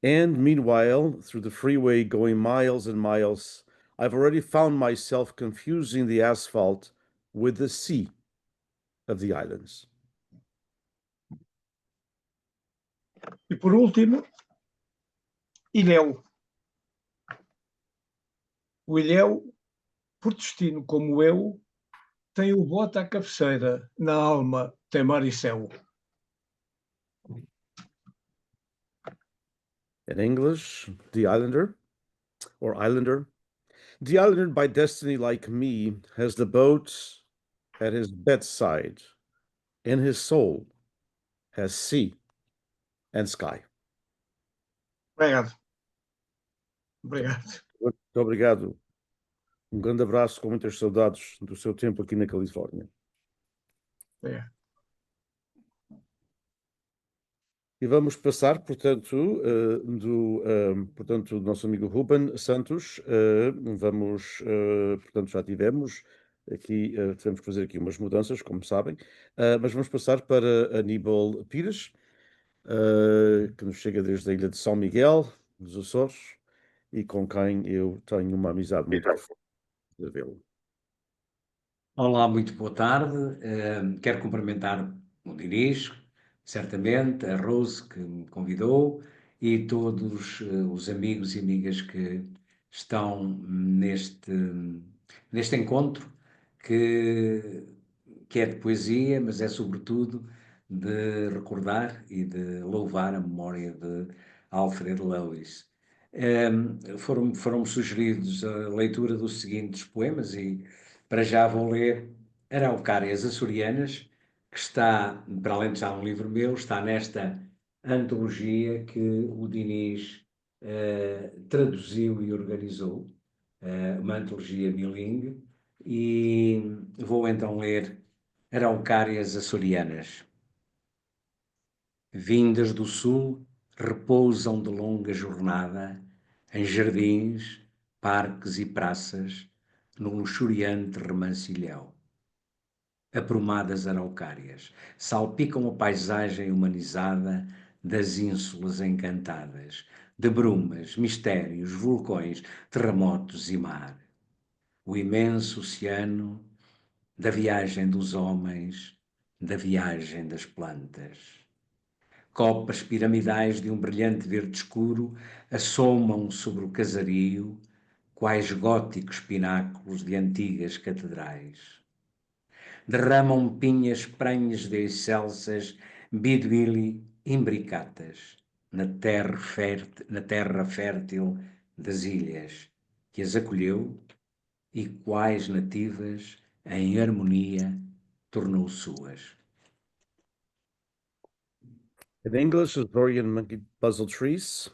And meanwhile, through the freeway going miles and miles, I've already found myself confusing the asphalt with the sea of the islands. E por último, Ilhéu. O Ilhéu, por destino como eu, tem o bote à cabeceira, na alma tem mar e céu. In English, the islander or islander. The islander by destiny like me has the boat at his bedside. In his soul has sea and sky. Obrigado. Obrigado. Muito obrigado. Um grande abraço com muitas saudades do seu tempo aqui na Califórnia. É. E vamos passar, portanto, do nosso amigo Ruben Santos. Portanto, já tivemos aqui, tivemos que fazer aqui umas mudanças, como sabem, mas vamos passar para Aníbal Pires, que nos chega desde a ilha de São Miguel, dos Açores, e com quem eu tenho uma amizade muito profunda de vê-lo. Olá, muito boa tarde. Quero cumprimentar o Dinis, certamente, a Rose, que me convidou, e todos os amigos e amigas que estão neste encontro, que é de poesia, mas é sobretudo de recordar e de louvar a memória de Alfred Lewis. Foram-me sugeridos a leitura dos seguintes poemas e para já vou ler Araucárias Açorianas, que está, para além de estar um livro meu, está nesta antologia que o Diniz traduziu e organizou, uma antologia bilingue, e vou então ler Araucárias Açorianas. Vindas do sul, repousam de longa jornada em jardins, parques e praças, num luxuriante remancilhau. Aprumadas araucárias salpicam a paisagem humanizada das ínsulas encantadas, de brumas, mistérios, vulcões, terremotos e mar. O imenso oceano da viagem dos homens, da viagem das plantas. Copas piramidais de um brilhante verde escuro assomam sobre o casario, quais góticos pináculos de antigas catedrais. Derramam pinhas prenhes de excelsas biduili imbricatas na terra fértil das ilhas, que as acolheu e quais nativas, em harmonia, tornou suas. In English, Azorian monkey puzzle trees.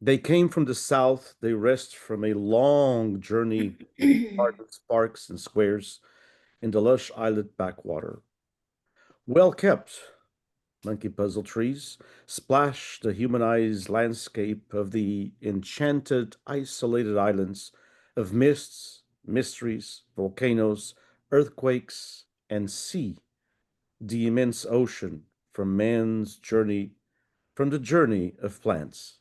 They came from the south. They rest from a long journey, gardens, parks, and squares in the lush islet backwater. Well kept, monkey puzzle trees splash the humanized landscape of the enchanted, isolated islands of mists, mysteries, volcanoes, earthquakes, and sea, the immense ocean from man's journey, from the journey of plants.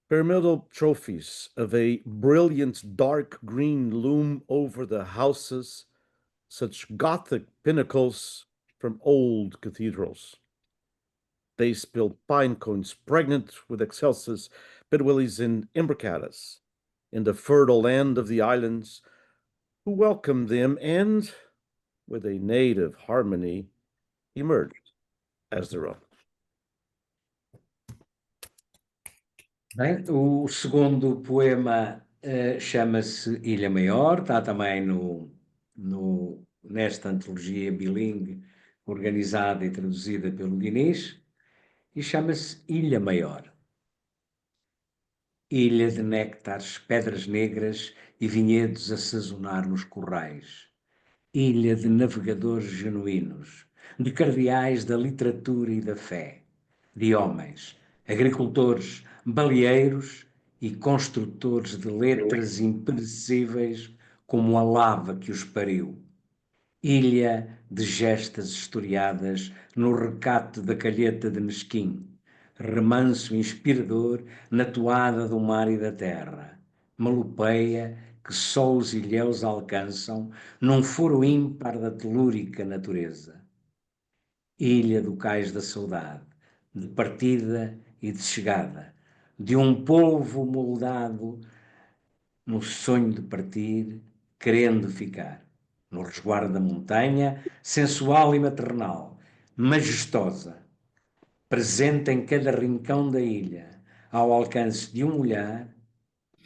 Pyramidal trophies of a brilliant dark green loom over the houses, such Gothic pinnacles from old cathedrals. They spill pine cones pregnant with excelsis, bedwillies, and imbricatas in the fertile land of the islands, who welcomed them and, with a native harmony, emerged as their own. Bem, o segundo poema chama-se Ilha Maior, está também nesta antologia bilingue organizada e traduzida pelo Diniz, e chama-se Ilha Maior. Ilha de néctares, pedras negras e vinhedos a sazonar nos corrais. Ilha de navegadores genuínos, de cardeais da literatura e da fé, de homens, agricultores, baleeiros e construtores de letras imperecíveis como a lava que os pariu. Ilha de gestas historiadas no recate da calheta de Mesquim, remanso inspirador na toada do mar e da terra, melopeia que só os ilhéus alcançam num foro ímpar da telúrica natureza. Ilha do cais da saudade, de partida e de chegada, de um polvo moldado no sonho de partir, querendo ficar, no resguardo da montanha, sensual e maternal, majestosa, presente em cada rincão da ilha, ao alcance de um olhar,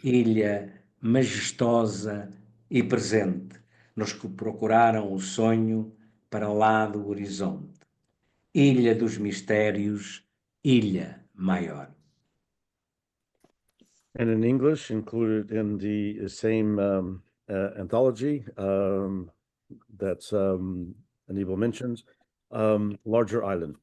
ilha majestosa e presente, nos que procuraram o sonho para lá do horizonte. Ilha dos mistérios, ilha maior. And in English, included in the same anthology that Anibal mentions, Larger Island.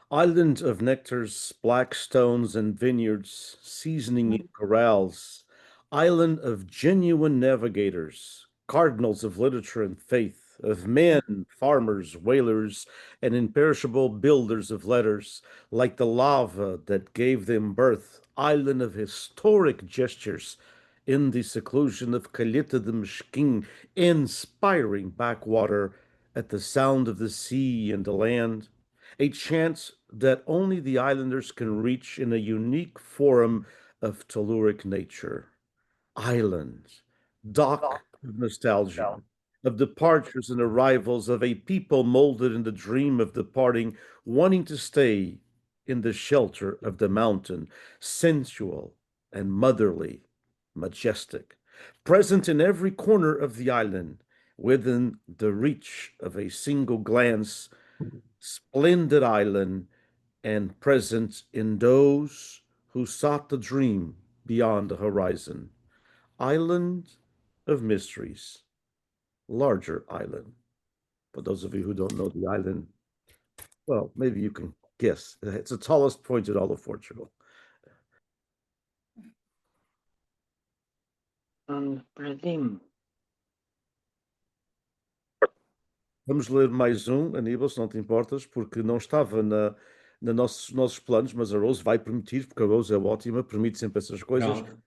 Island of nectars, black stones, and vineyards, seasoning in corrals. Island of genuine navigators, cardinals of literature and faith, of men, farmers, whalers, and imperishable builders of letters, like the lava that gave them birth. Island of historic gestures in the seclusion of Calheta de Mesquim, inspiring backwater at the sound of the sea and the land. A chance that only the islanders can reach in a unique forum of telluric nature. Islands, dock of nostalgia, of departures and arrivals, of a people molded in the dream of departing, wanting to stay in the shelter of the mountain, sensual and motherly, majestic, present in every corner of the island, within the reach of a single glance, splendid island, and present in those who sought the dream beyond the horizon. Island of mysteries, larger island. For those of you who don't know the island, well, maybe you can guess. It's the tallest point in all of Portugal. Perdi-me. Vamos ler mais um, Aníbal, se não te importas, porque não estava nossos planos, mas a Rose vai permitir, porque a Rose é ótima, permite sempre essas coisas. Não,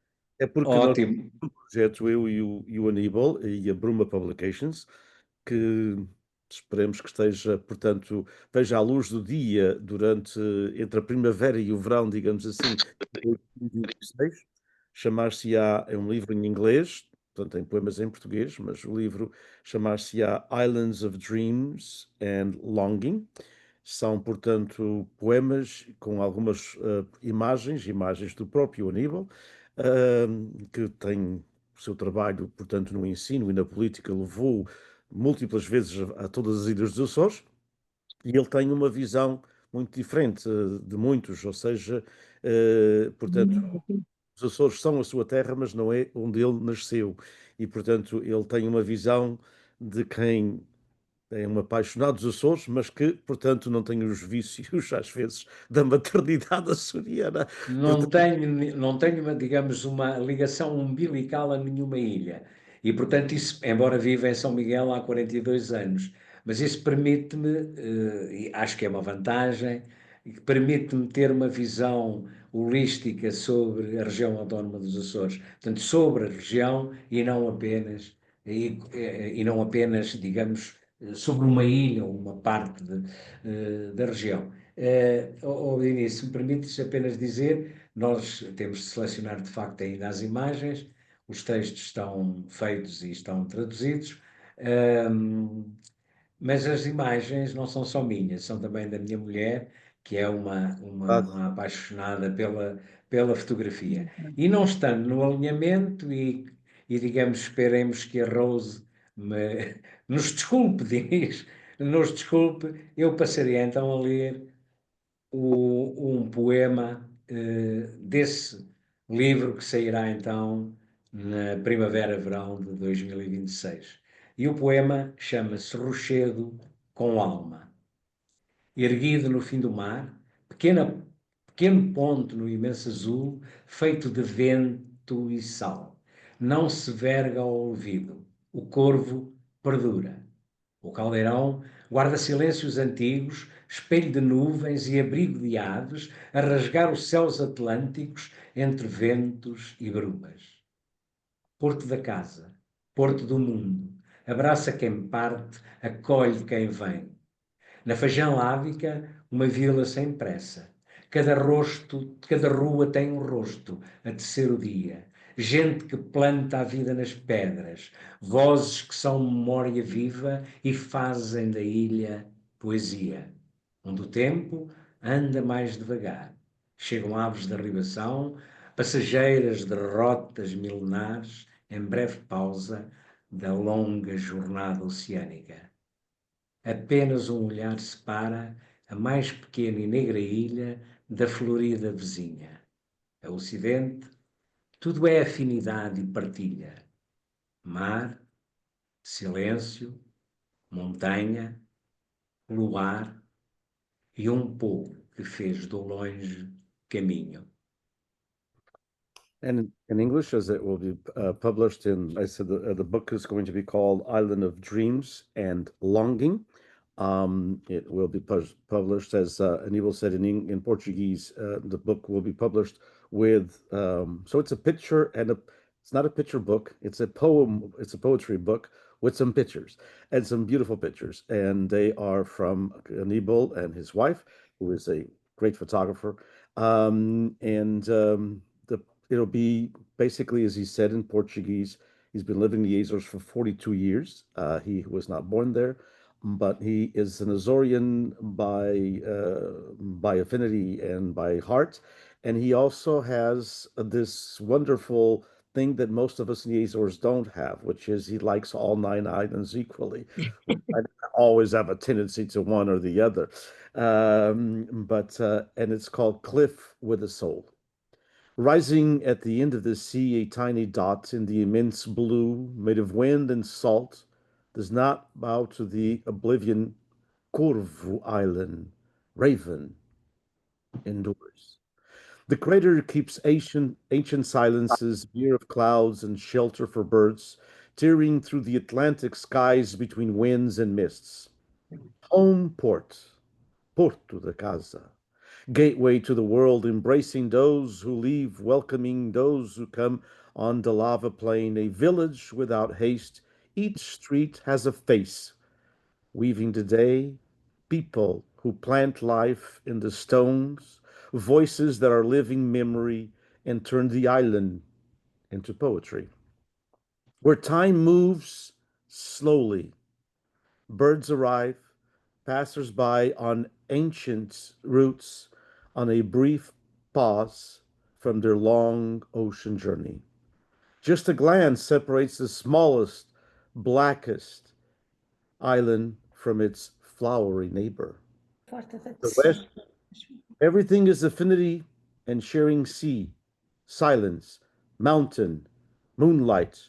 É porque nós ótimo. temos um projeto, eu e o Aníbal e a Bruma Publications, que esperemos que esteja, portanto, veja a luz do dia durante, entre a primavera e o verão, digamos assim, de 2026. Chamar-se-á, é um livro em inglês, portanto, tem poemas em português, mas o livro chamar-se-á Islands of Dreams and Longing. São, portanto, poemas com algumas imagens do próprio Aníbal, que tem o seu trabalho, portanto, no ensino e na política, levou múltiplas vezes a todas as ilhas dos Açores, e ele tem uma visão muito diferente de muitos, ou seja, portanto, os Açores são a sua terra, mas não é onde ele nasceu, e, portanto, ele tem uma visão de quem é um apaixonado dos Açores, mas que, portanto, não tem os vícios, às vezes, da maternidade açoriana. Não tenho, digamos, uma ligação umbilical a nenhuma ilha. E, portanto, isso, embora viva em São Miguel há 42 anos, mas isso permite-me, e acho que é uma vantagem, e que permite-me ter uma visão holística sobre a região autónoma dos Açores. Portanto, sobre a região e não apenas, digamos, sobre uma ilha ou uma parte da região. Inês, se me permites apenas dizer, nós temos de selecionar de facto ainda as imagens, os textos estão feitos e estão traduzidos, mas as imagens não são só minhas, são também da minha mulher, que é uma apaixonada pela fotografia. E não estando no alinhamento, digamos, esperemos que a Rose nos desculpe, diz, nos desculpe, eu passaria então a ler um poema desse livro que sairá então na primavera-verão de 2026. E o poema chama-se Rochedo com Alma. Erguido no fim do mar, pequeno ponto no imenso azul, feito de vento e sal. Não se verga ao ouvido, o corvo perdura. O caldeirão guarda silêncios antigos, espelho de nuvens e abrigo de aves, a rasgar os céus atlânticos entre ventos e brumas. Porto da casa, porto do mundo, abraça quem parte, acolhe quem vem. Na Feijão Lávica, uma vila sem pressa. Cada rua tem um rosto a tecer o dia. Gente que planta a vida nas pedras. Vozes que são memória viva e fazem da ilha poesia. Onde o tempo anda mais devagar. Chegam aves da ribação, passageiras de rotas milenares, em breve pausa da longa jornada oceânica. Apenas um olhar separa a mais pequena e negra ilha da florida vizinha. A ocidente, tudo é afinidade e partilha. Mar, silêncio, montanha, luar e um povo que fez do longe caminho. And in English, as it will be published I said the book is going to be called Island of Dreams and Longing. It will be published, as Aníbal said, in Portuguese. The book will be published with, so it's a picture it's not a picture book, it's a poetry book with some pictures and some beautiful pictures. And they are from Aníbal and his wife, who is a great photographer. It'll be basically, as he said, in Portuguese, He's been living in the Azores for 42 years. He was not born there, but he is an Azorean by affinity and by heart. And he also has this wonderful thing that most of us in the Azores don't have, which is he likes all 9 islands equally. I always have a tendency to one or the other. And it's called Cliff with a Soul. Rising at the end of the sea, a tiny dot in the immense blue, made of wind and salt, does not bow to the oblivion. Corvo Island, Raven, endures. The crater keeps ancient silences, beer of clouds and shelter for birds, tearing through the Atlantic skies between winds and mists. Home port, Porto da Casa, gateway to the world, embracing those who leave, welcoming those who come on the lava plain, a village without haste. Each street has a face, weaving the day, people who plant life in the stones, voices that are living memory and turn the island into poetry. Where time moves slowly, birds arrive, passers-by on ancient routes, on a brief pause from their long ocean journey. Just a glance separates the smallest, blackest island from its flowery neighbor. The rest, everything is affinity and sharing sea, silence, mountain, moonlight,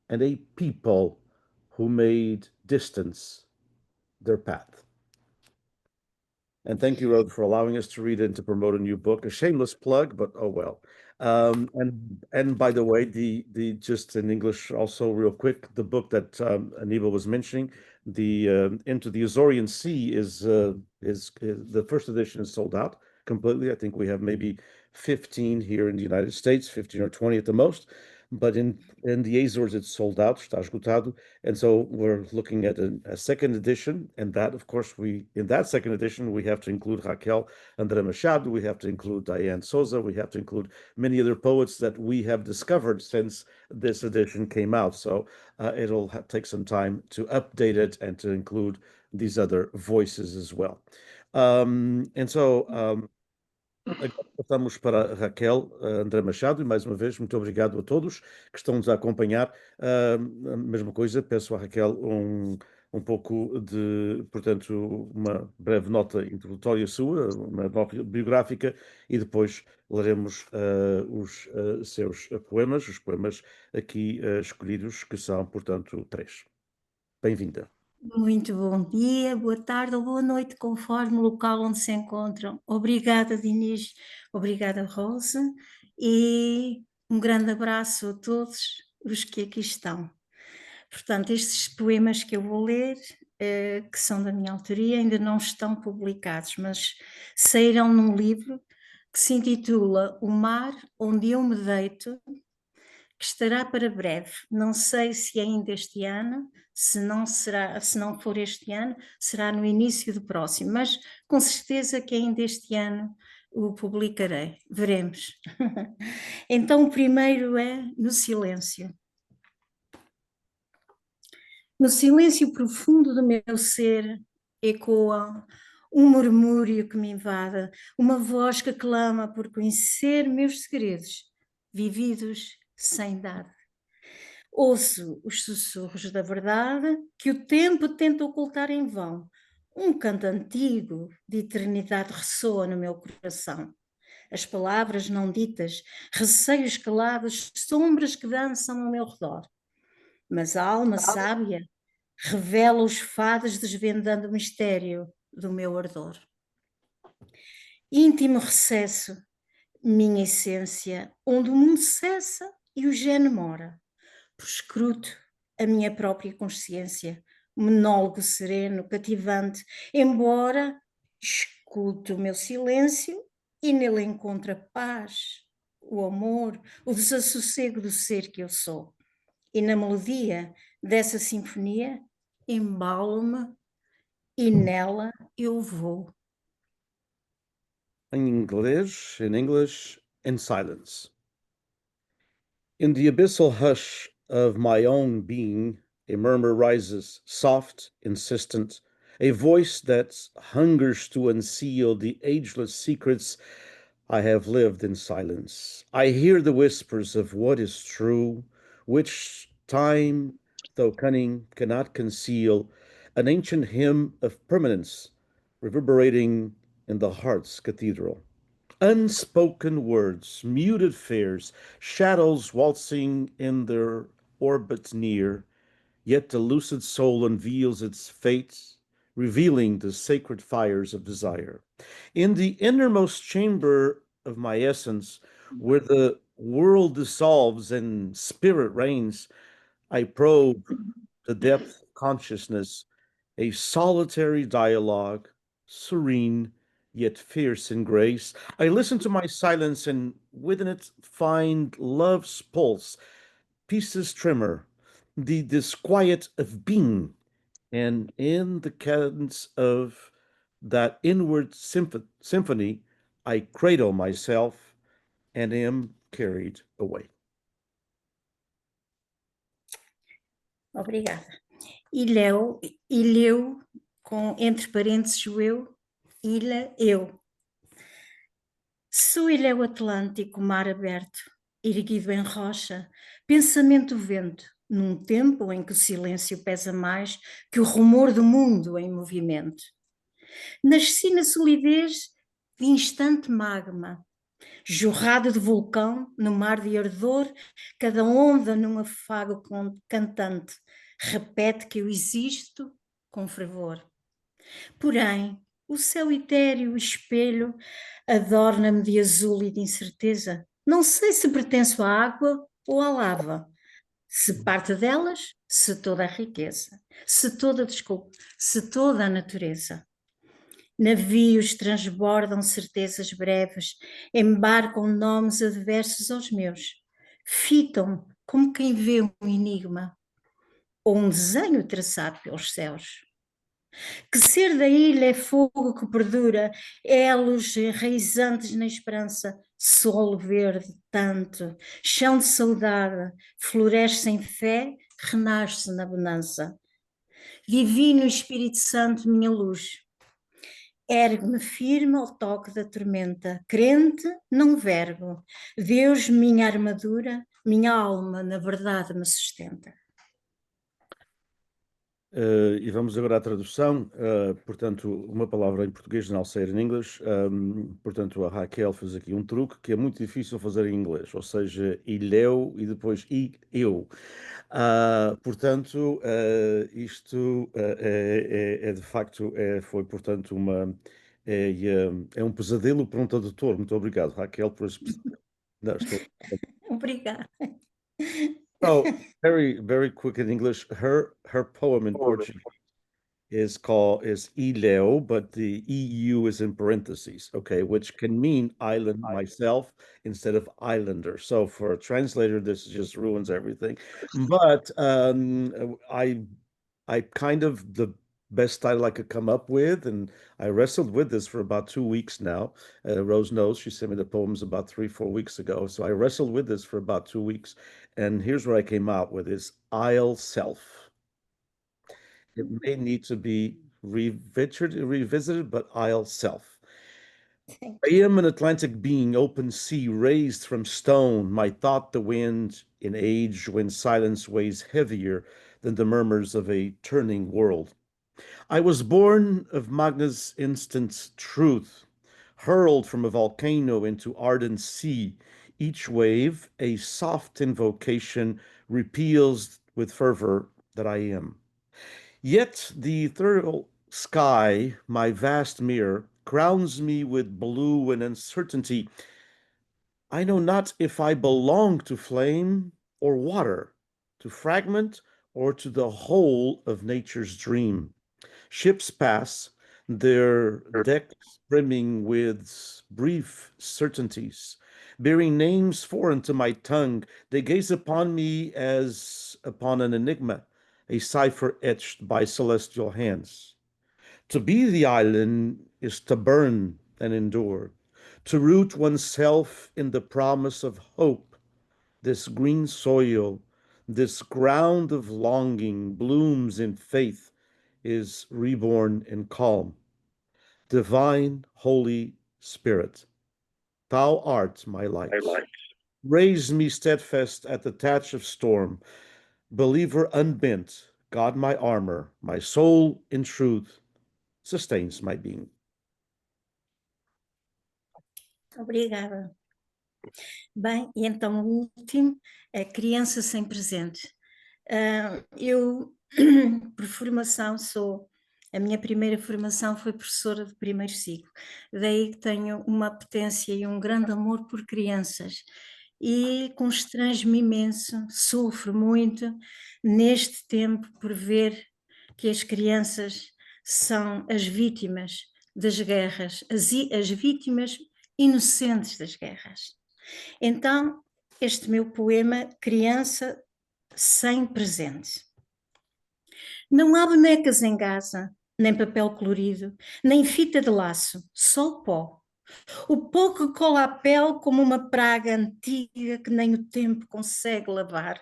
and a people who made distance their path. And thank you, Rod, for allowing us to read and to promote a new book. A shameless plug, but oh well. And by the way, the just in English also real quick, the book that Aniba was mentioning, the Into the Azorean Sea is the first edition is sold out completely. I think we have maybe 15 here in the United States, 15 or 20 at the most. But in the Azores, it's sold out, está esgotado. And so we're looking at a second edition. And that, of course, in that second edition, we have to include Raquel André Machado, we have to include Diane Souza, we have to include many other poets that we have discovered since this edition came out. So it'll take some time to update it and to include these other voices as well. Agora passamos para Raquel André Machado, e mais uma vez, muito obrigado a todos que estão-nos a acompanhar. A mesma coisa, peço à Raquel um pouco de, portanto, uma breve nota introdutória sua, uma nota biográfica, e depois leremos os seus poemas, os poemas aqui escolhidos, que são, portanto, 3. Bem-vinda. Muito bom dia, boa tarde ou boa noite, conforme o local onde se encontram. Obrigada, Dinis, obrigada, Rosa, e um grande abraço a todos os que aqui estão. Portanto, estes poemas que eu vou ler, que são da minha autoria, ainda não estão publicados, mas saíram num livro que se intitula O Mar Onde Eu Me Deito, que estará para breve. Não sei se ainda este ano, se não for este ano, será no início do próximo, mas com certeza que ainda este ano o publicarei, veremos. Então o primeiro é No Silêncio. No silêncio profundo do meu ser ecoa um murmúrio que me invada, uma voz que clama por conhecer meus segredos, vividos sem dar. Ouço os sussurros da verdade que o tempo tenta ocultar em vão. Um canto antigo de eternidade ressoa no meu coração. As palavras não ditas, receios calados, sombras que dançam ao meu redor. Mas a alma sábia revela os fados desvendando o mistério do meu ardor. Íntimo recesso, minha essência, onde o mundo cessa e o gênio mora. Proscruto a minha própria consciência, monólogo sereno, cativante, embora escuto o meu silêncio e nele encontro a paz, o amor, o desassossego do ser que eu sou. E na melodia dessa sinfonia embalo-me e nela eu vou. In English, in silence. In the abyssal hush of my own being, a murmur rises, soft, insistent, a voice that hungers to unseal the ageless secrets I have lived in silence. I hear the whispers of what is true, which time, though cunning, cannot conceal, an ancient hymn of permanence reverberating in the heart's cathedral. Unspoken words, muted fears, shadows waltzing in their orbits near, yet the lucid soul unveils its fate, revealing the sacred fires of desire. In the innermost chamber of my essence, where the world dissolves and spirit reigns, I probe the depth of consciousness, a solitary dialogue, serene yet fierce in grace. I listen to my silence and within it find love's pulse, peace's tremor, the disquiet of being, and in the cadence of that inward symphony, I cradle myself and am carried away. Obrigada. E leu, com, entre parênteses, o eu, ilha, eu. Sou ilhéu Atlântico, mar aberto, erguido em rocha, pensamento vento, num tempo em que o silêncio pesa mais que o rumor do mundo em movimento. Nasci na solidez de instante magma, jorrado de vulcão no mar de ardor, cada onda num afago cantante, repete que eu existo com fervor. Porém, o céu etéreo, o espelho, adorna-me de azul e de incerteza. Não sei se pertenço à água ou à lava, se parte delas, se toda a riqueza, se toda a natureza. Navios transbordam certezas breves, embarcam nomes adversos aos meus, fitam como quem vê um enigma ou um desenho traçado pelos céus. Que ser da ilha é fogo que perdura, elos enraizantes na esperança, solo verde tanto, chão de saudade, floresce em fé, renasce na bonança. Divino Espírito Santo, minha luz, ergue-me firme ao toque da tormenta, crente, não vergo, Deus, minha armadura, minha alma na verdade me sustenta. E vamos agora à tradução. Portanto, uma palavra em português, não sei in English. Portanto, a Raquel fez aqui um truque que é muito difícil fazer em inglês, ou seja, ilhéu e depois eu. Portanto, isto de facto, foi, portanto, é um pesadelo para um tradutor. Muito obrigado, Raquel, por esse pesadelo. Não, estou... Obrigada. Oh, very quick in English. Her poem in Portuguese is Ilhéu, but the EU is in parentheses, okay, which can mean island myself instead of islander. So for a translator, this just ruins everything. But I kind of the best title I could come up with, and I wrestled with this for about 2 weeks now. Rose knows, she sent me the poems about 3-4 weeks ago. So I wrestled with this for about 2 weeks. And here's what I came out with is I'll self. It may need to be revisited, but I'll self. I am an Atlantic being, open sea, raised from stone, my thought the wind in age when silence weighs heavier than the murmurs of a turning world. I was born of Magna's instant truth, hurled from a volcano into ardent sea. Each wave, a soft invocation, repeals with fervor that I am. Yet the ethereal sky, my vast mirror, crowns me with blue and uncertainty. I know not if I belong to flame or water, to fragment or to the whole of nature's dream. Ships pass, their decks brimming with brief certainties, bearing names foreign to my tongue. They gaze upon me as upon an enigma, a cipher etched by celestial hands. To be the island is to burn and endure, to root oneself in the promise of hope, this green soil, This ground of longing blooms in faith, is reborn in calm. Divine Holy Spirit, thou art my light. Raise me steadfast at the touch of storm, believer unbent, God my armor, my soul in truth sustains my being. Obrigada. Bem, e então o último, a criança sem presente. Eu, por formação, a minha primeira formação foi professora de primeiro ciclo, daí que tenho uma potência e um grande amor por crianças e constrange-me imenso, sofro muito neste tempo por ver que as crianças são as vítimas das guerras, as vítimas inocentes das guerras. Então, este meu poema, Criança Sem Presente. Não há bonecas em Gaza, nem papel colorido, nem fita de laço, só pó. O pó que cola a pele como uma praga antiga que nem o tempo consegue lavar.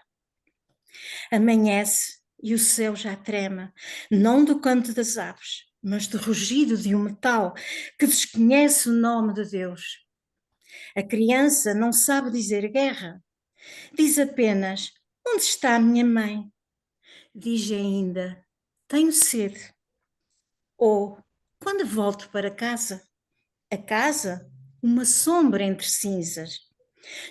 Amanhece e o céu já trema, não do canto das aves, mas do rugido de um metal que desconhece o nome de Deus. A criança não sabe dizer guerra, diz apenas: onde está a minha mãe? Diz ainda: tenho sede. Ou, quando volto para casa? A casa, uma sombra entre cinzas.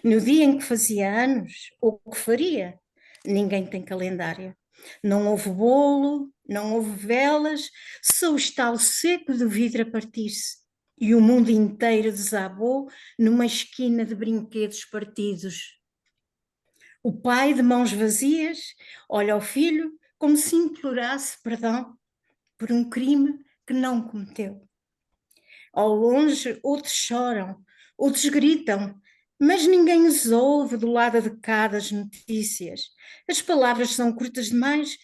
No dia em que fazia anos, ou que faria, ninguém tem calendário. Não houve bolo, não houve velas, só o estalo seco do vidro a partir-se. E o mundo inteiro desabou numa esquina de brinquedos partidos. O pai, de mãos vazias, olha ao filho como se implorasse perdão por um crime que não cometeu. Ao longe, outros choram, outros gritam, mas ninguém os ouve do lado de cá das notícias. As palavras são curtas demais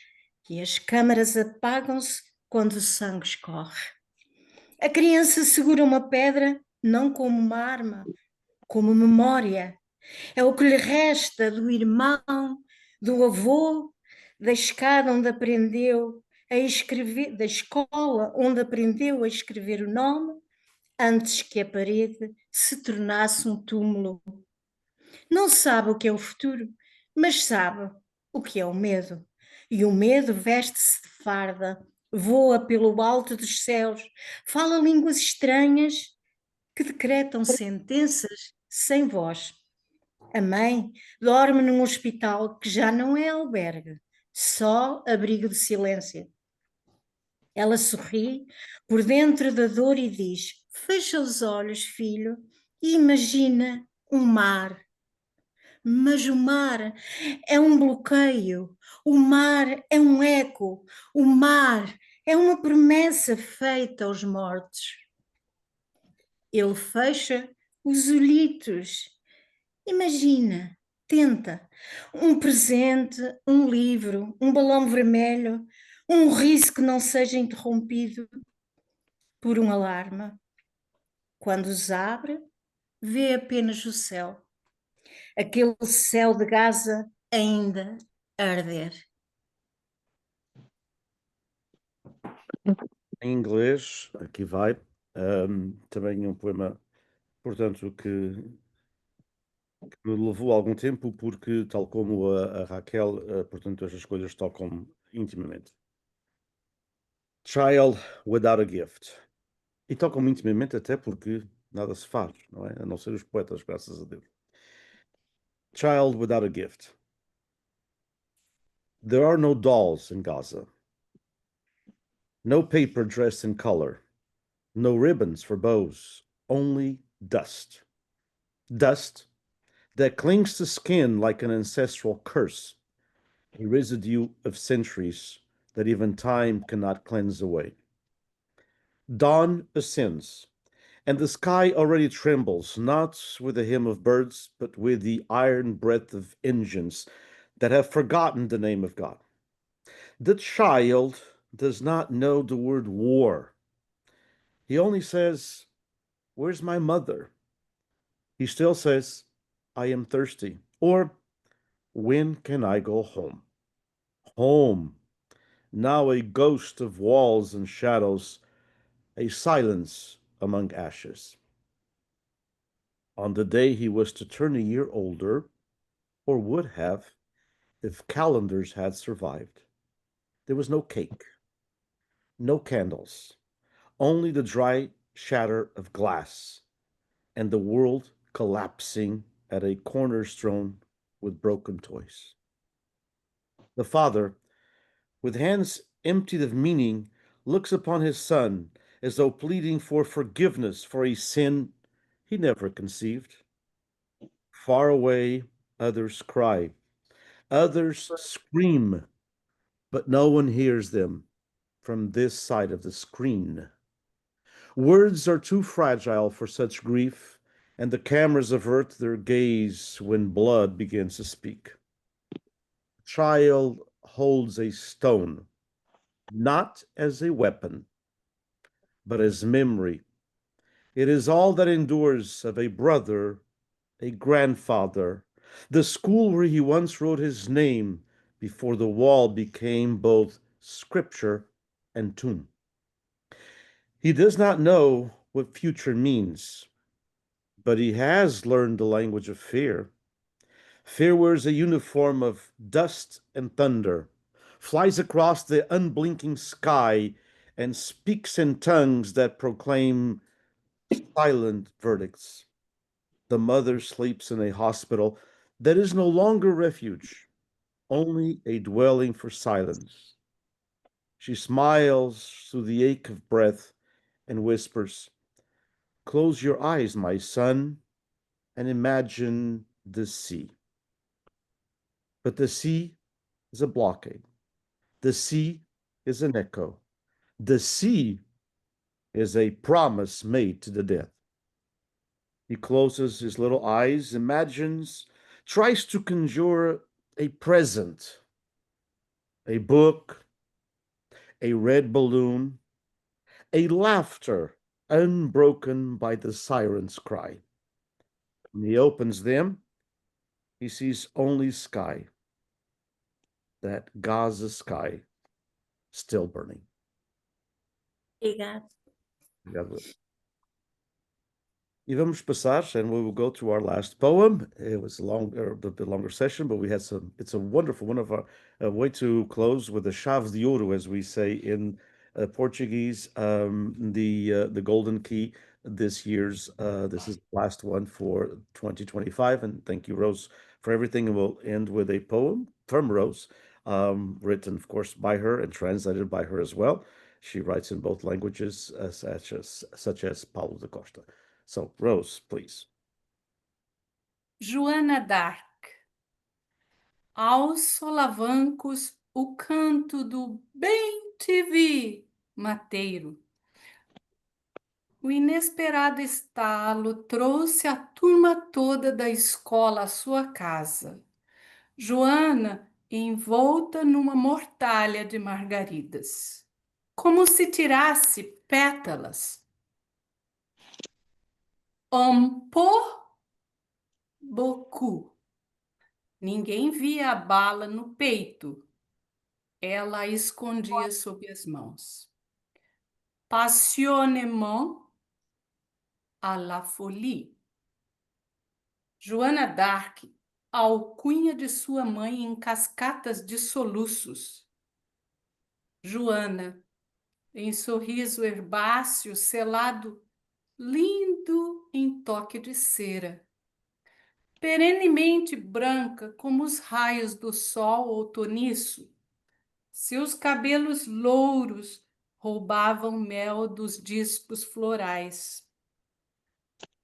e as câmaras apagam-se quando o sangue escorre. A criança segura uma pedra não como uma arma, como memória. É o que lhe resta do irmão, do avô, da escada onde aprendeu a escrever, da escola onde aprendeu a escrever o nome, antes que a parede se tornasse um túmulo. Não sabe o que é o futuro, mas sabe o que é o medo. E o medo veste-se de farda, voa pelo alto dos céus, fala línguas estranhas que decretam sentenças sem voz. A mãe dorme num hospital que já não é albergue, só abrigo de silêncio. Ela sorri por dentro da dor e diz: fecha os olhos, filho, e imagina um mar. Mas o mar é um bloqueio, o mar é um eco, o mar é uma promessa feita aos mortos. Ele fecha os olhitos. Imagina, tenta, um presente, um livro, um balão vermelho, um riso que não seja interrompido por um alarme. Quando os abre, vê apenas o céu. Aquele céu de Gaza ainda a arder. Em inglês, aqui vai, também um poema, portanto, que me levou algum tempo, porque, tal como a Raquel, portanto, estas coisas tocam intimamente. Child Without a Gift. E tocam intimamente até porque nada se faz, não é? A não ser os poetas, graças a Deus. Child Without a Gift. There are no dolls in Gaza. No paper dressed in color. No ribbons for bows. Only dust. Dust that clings to skin like an ancestral curse, a residue of centuries that even time cannot cleanse away. Dawn ascends, and the sky already trembles, not with the hymn of birds, but with the iron breath of engines that have forgotten the name of God. The child does not know the word war. He only says, "Where's my mother?" He still says, "I am thirsty," or when can I go home? Home, now a ghost of walls and shadows, a silence among ashes. On the day he was to turn a year older, or would have if calendars had survived, there was no cake, no candles, only the dry shatter of glass and the world collapsing at a corner strewn with broken toys. The father, with hands emptied of meaning, looks upon his son as though pleading for forgiveness for a sin he never conceived. Far away, others cry, others scream, but no one hears them from this side of the screen. Words are too fragile for such grief, and the cameras avert their gaze when blood begins to speak. The child holds a stone, not as a weapon, but as memory. It is all that endures of a brother, a grandfather, the school where he once wrote his name before the wall became both scripture and tomb. He does not know what future means, but he has learned the language of fear. Fear wears a uniform of dust and thunder, flies across the unblinking sky, and speaks in tongues that proclaim silent verdicts. The mother sleeps in a hospital that is no longer refuge, only a dwelling for silence. She smiles through the ache of breath and whispers, "Close your eyes, my son, and imagine the sea." But the sea is a blockade. The sea is an echo. The sea is a promise made to the dead. He closes his little eyes, imagines, tries to conjure a present, a book, a red balloon, a laughter unbroken by the siren's cry. When he opens them, he sees only sky, that Gaza sky still burning. Obrigada. Obrigado. E vamos passar, and we will go to our last poem. It was a bit longer session, but it's a wonderful one of our way to close with a chave de ouro, as we say in Portuguese, the golden key this year's, this is the last one for 2025. And thank you, Rose, for everything. And we'll end with a poem from Rose, written, of course, by her and translated by her as well. She writes in both languages, such as Paulo da Costa. So, Rose, please. Joana d'Arc. Aos solavancos, o canto do bem te vi, mateiro. O inesperado estalo trouxe a turma toda da escola à sua casa. Joana envolta numa mortalha de margaridas, como se tirasse pétalas. Un peu beaucoup. Ninguém via a bala no peito. Ela a escondia sob as mãos. Passionnément à la folie. Joana d'Arc, a alcunha de sua mãe em cascatas de soluços. Joana, em sorriso herbáceo selado, lindo em toque de cera. Perenemente branca como os raios do sol outonniço, seus cabelos louros roubavam mel dos discos florais.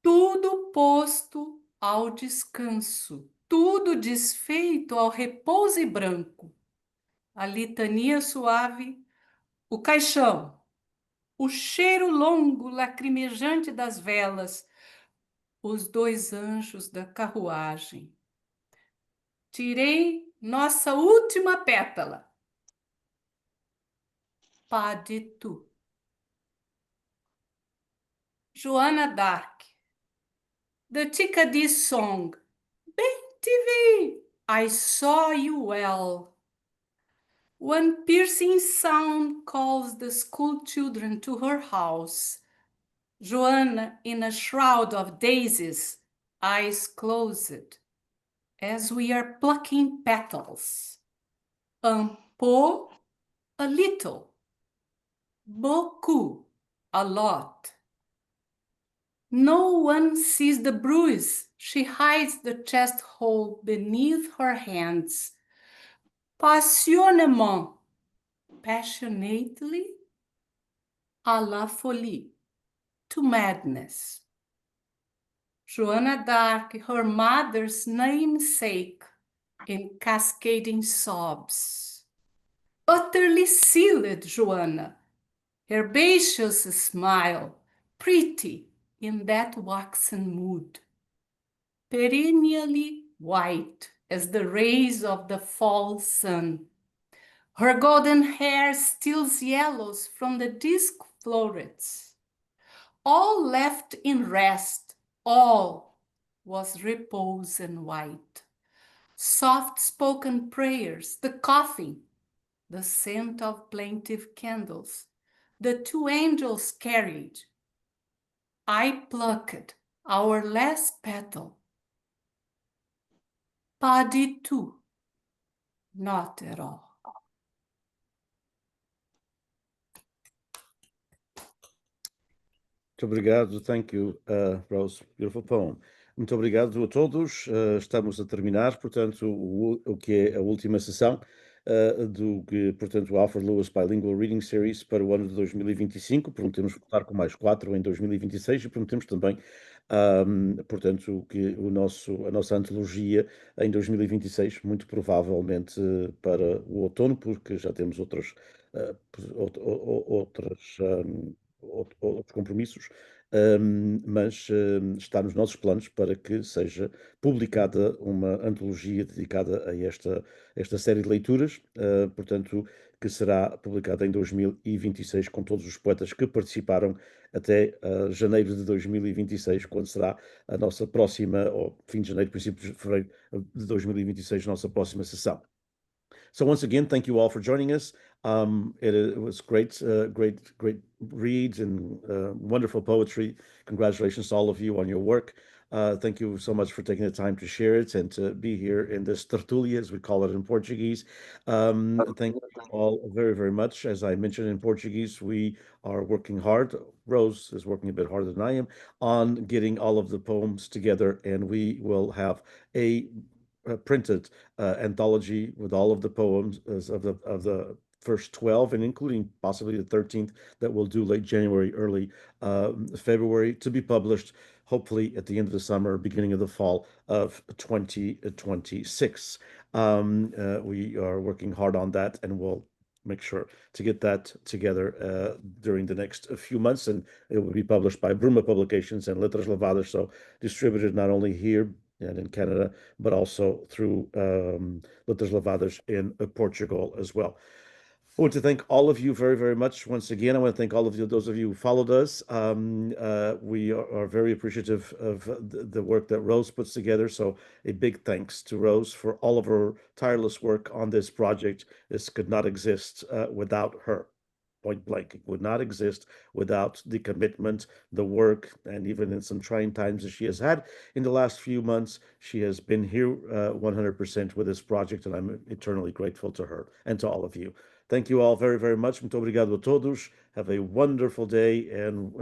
Tudo posto ao descanso, tudo desfeito ao repouso e branco. A litania suave, o caixão, o cheiro longo lacrimejante das velas, os dois anjos da carruagem. Tirei nossa última pétala. Pas du tout. Joana d'Arc. The Chickadee Song. Bem te vi, I saw you well. One piercing sound calls the school children to her house. Joanna, in a shroud of daisies, eyes closed, as we are plucking petals. Un peu, a little. Beaucoup, a lot. No one sees the bruise. She hides the chest hole beneath her hands. Passionnément, passionately, à la folie, to madness. Joanna d'Arc, her mother's namesake, in cascading sobs. Utterly sealed, Joanna, herbaceous smile, pretty in that waxen mood. Perennially white as the rays of the fall sun. Her golden hair steals yellows from the disc florets. All left in rest, all was repose and white. Soft-spoken prayers, the coffin, the scent of plaintive candles, the two angels carried. I plucked our last petal. Pas du tout, not at all. Muito obrigado, thank you, Rose, beautiful poem. Muito obrigado a todos. Estamos a terminar, portanto, o que é a última sessão do que, portanto, o Alfred Lewis Bilingual Reading Series para o ano de 2025. Prometemos voltar com mais 4 em 2026 e prometemos também, portanto, que a nossa antologia em 2026, muito provavelmente para o outono, porque já temos outros compromissos, mas está nos nossos planos para que seja publicada uma antologia dedicada a esta série de leituras, portanto, que será publicada em 2026 com todos os poetas que participaram até janeiro de 2026, quando será a nossa próxima, ou fim de janeiro, princípio de fevereiro de 2026, nossa próxima sessão. So once again, thank you all for joining us. It was great reads and wonderful poetry. Congratulations to all of you on your work. Thank you so much for taking the time to share it and to be here in this tertulia, as we call it in Portuguese. Thank you all very, very much. As I mentioned in Portuguese, we are working hard. Rose is working a bit harder than I am on getting all of the poems together, and we will have a printed anthology with all of the poems of the first 12 and including possibly the 13th that we'll do late January, early February, to be published hopefully at the end of the summer, beginning of the fall of 2026. We are working hard on that, and we'll make sure to get that together during the next few months, and it will be published by Bruma Publications and Letras Lavadas, so distributed not only here and in Canada, but also through Letras Lavadas in Portugal as well. I want to thank all of you very, very much. Once again, I want to thank all of you, those of you who followed us. We are very appreciative of the work that Rose puts together. So a big thanks to Rose for all of her tireless work on this project. This could not exist without her. Point blank, it would not exist without the commitment, the work, and even in some trying times that she has had in the last few months, she has been here 100% with this project, and I'm eternally grateful to her and to all of you. Thank you all very, very much. Muito obrigado a todos. Have a wonderful day, and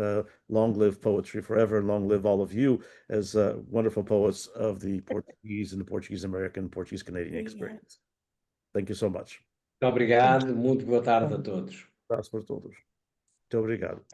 long live poetry forever, and long live all of you as wonderful poets of the Portuguese and the Portuguese American, Portuguese Canadian experience. Thank you so much. Muito obrigado, muito boa tarde a todos. Abraço para todos. Muito obrigado.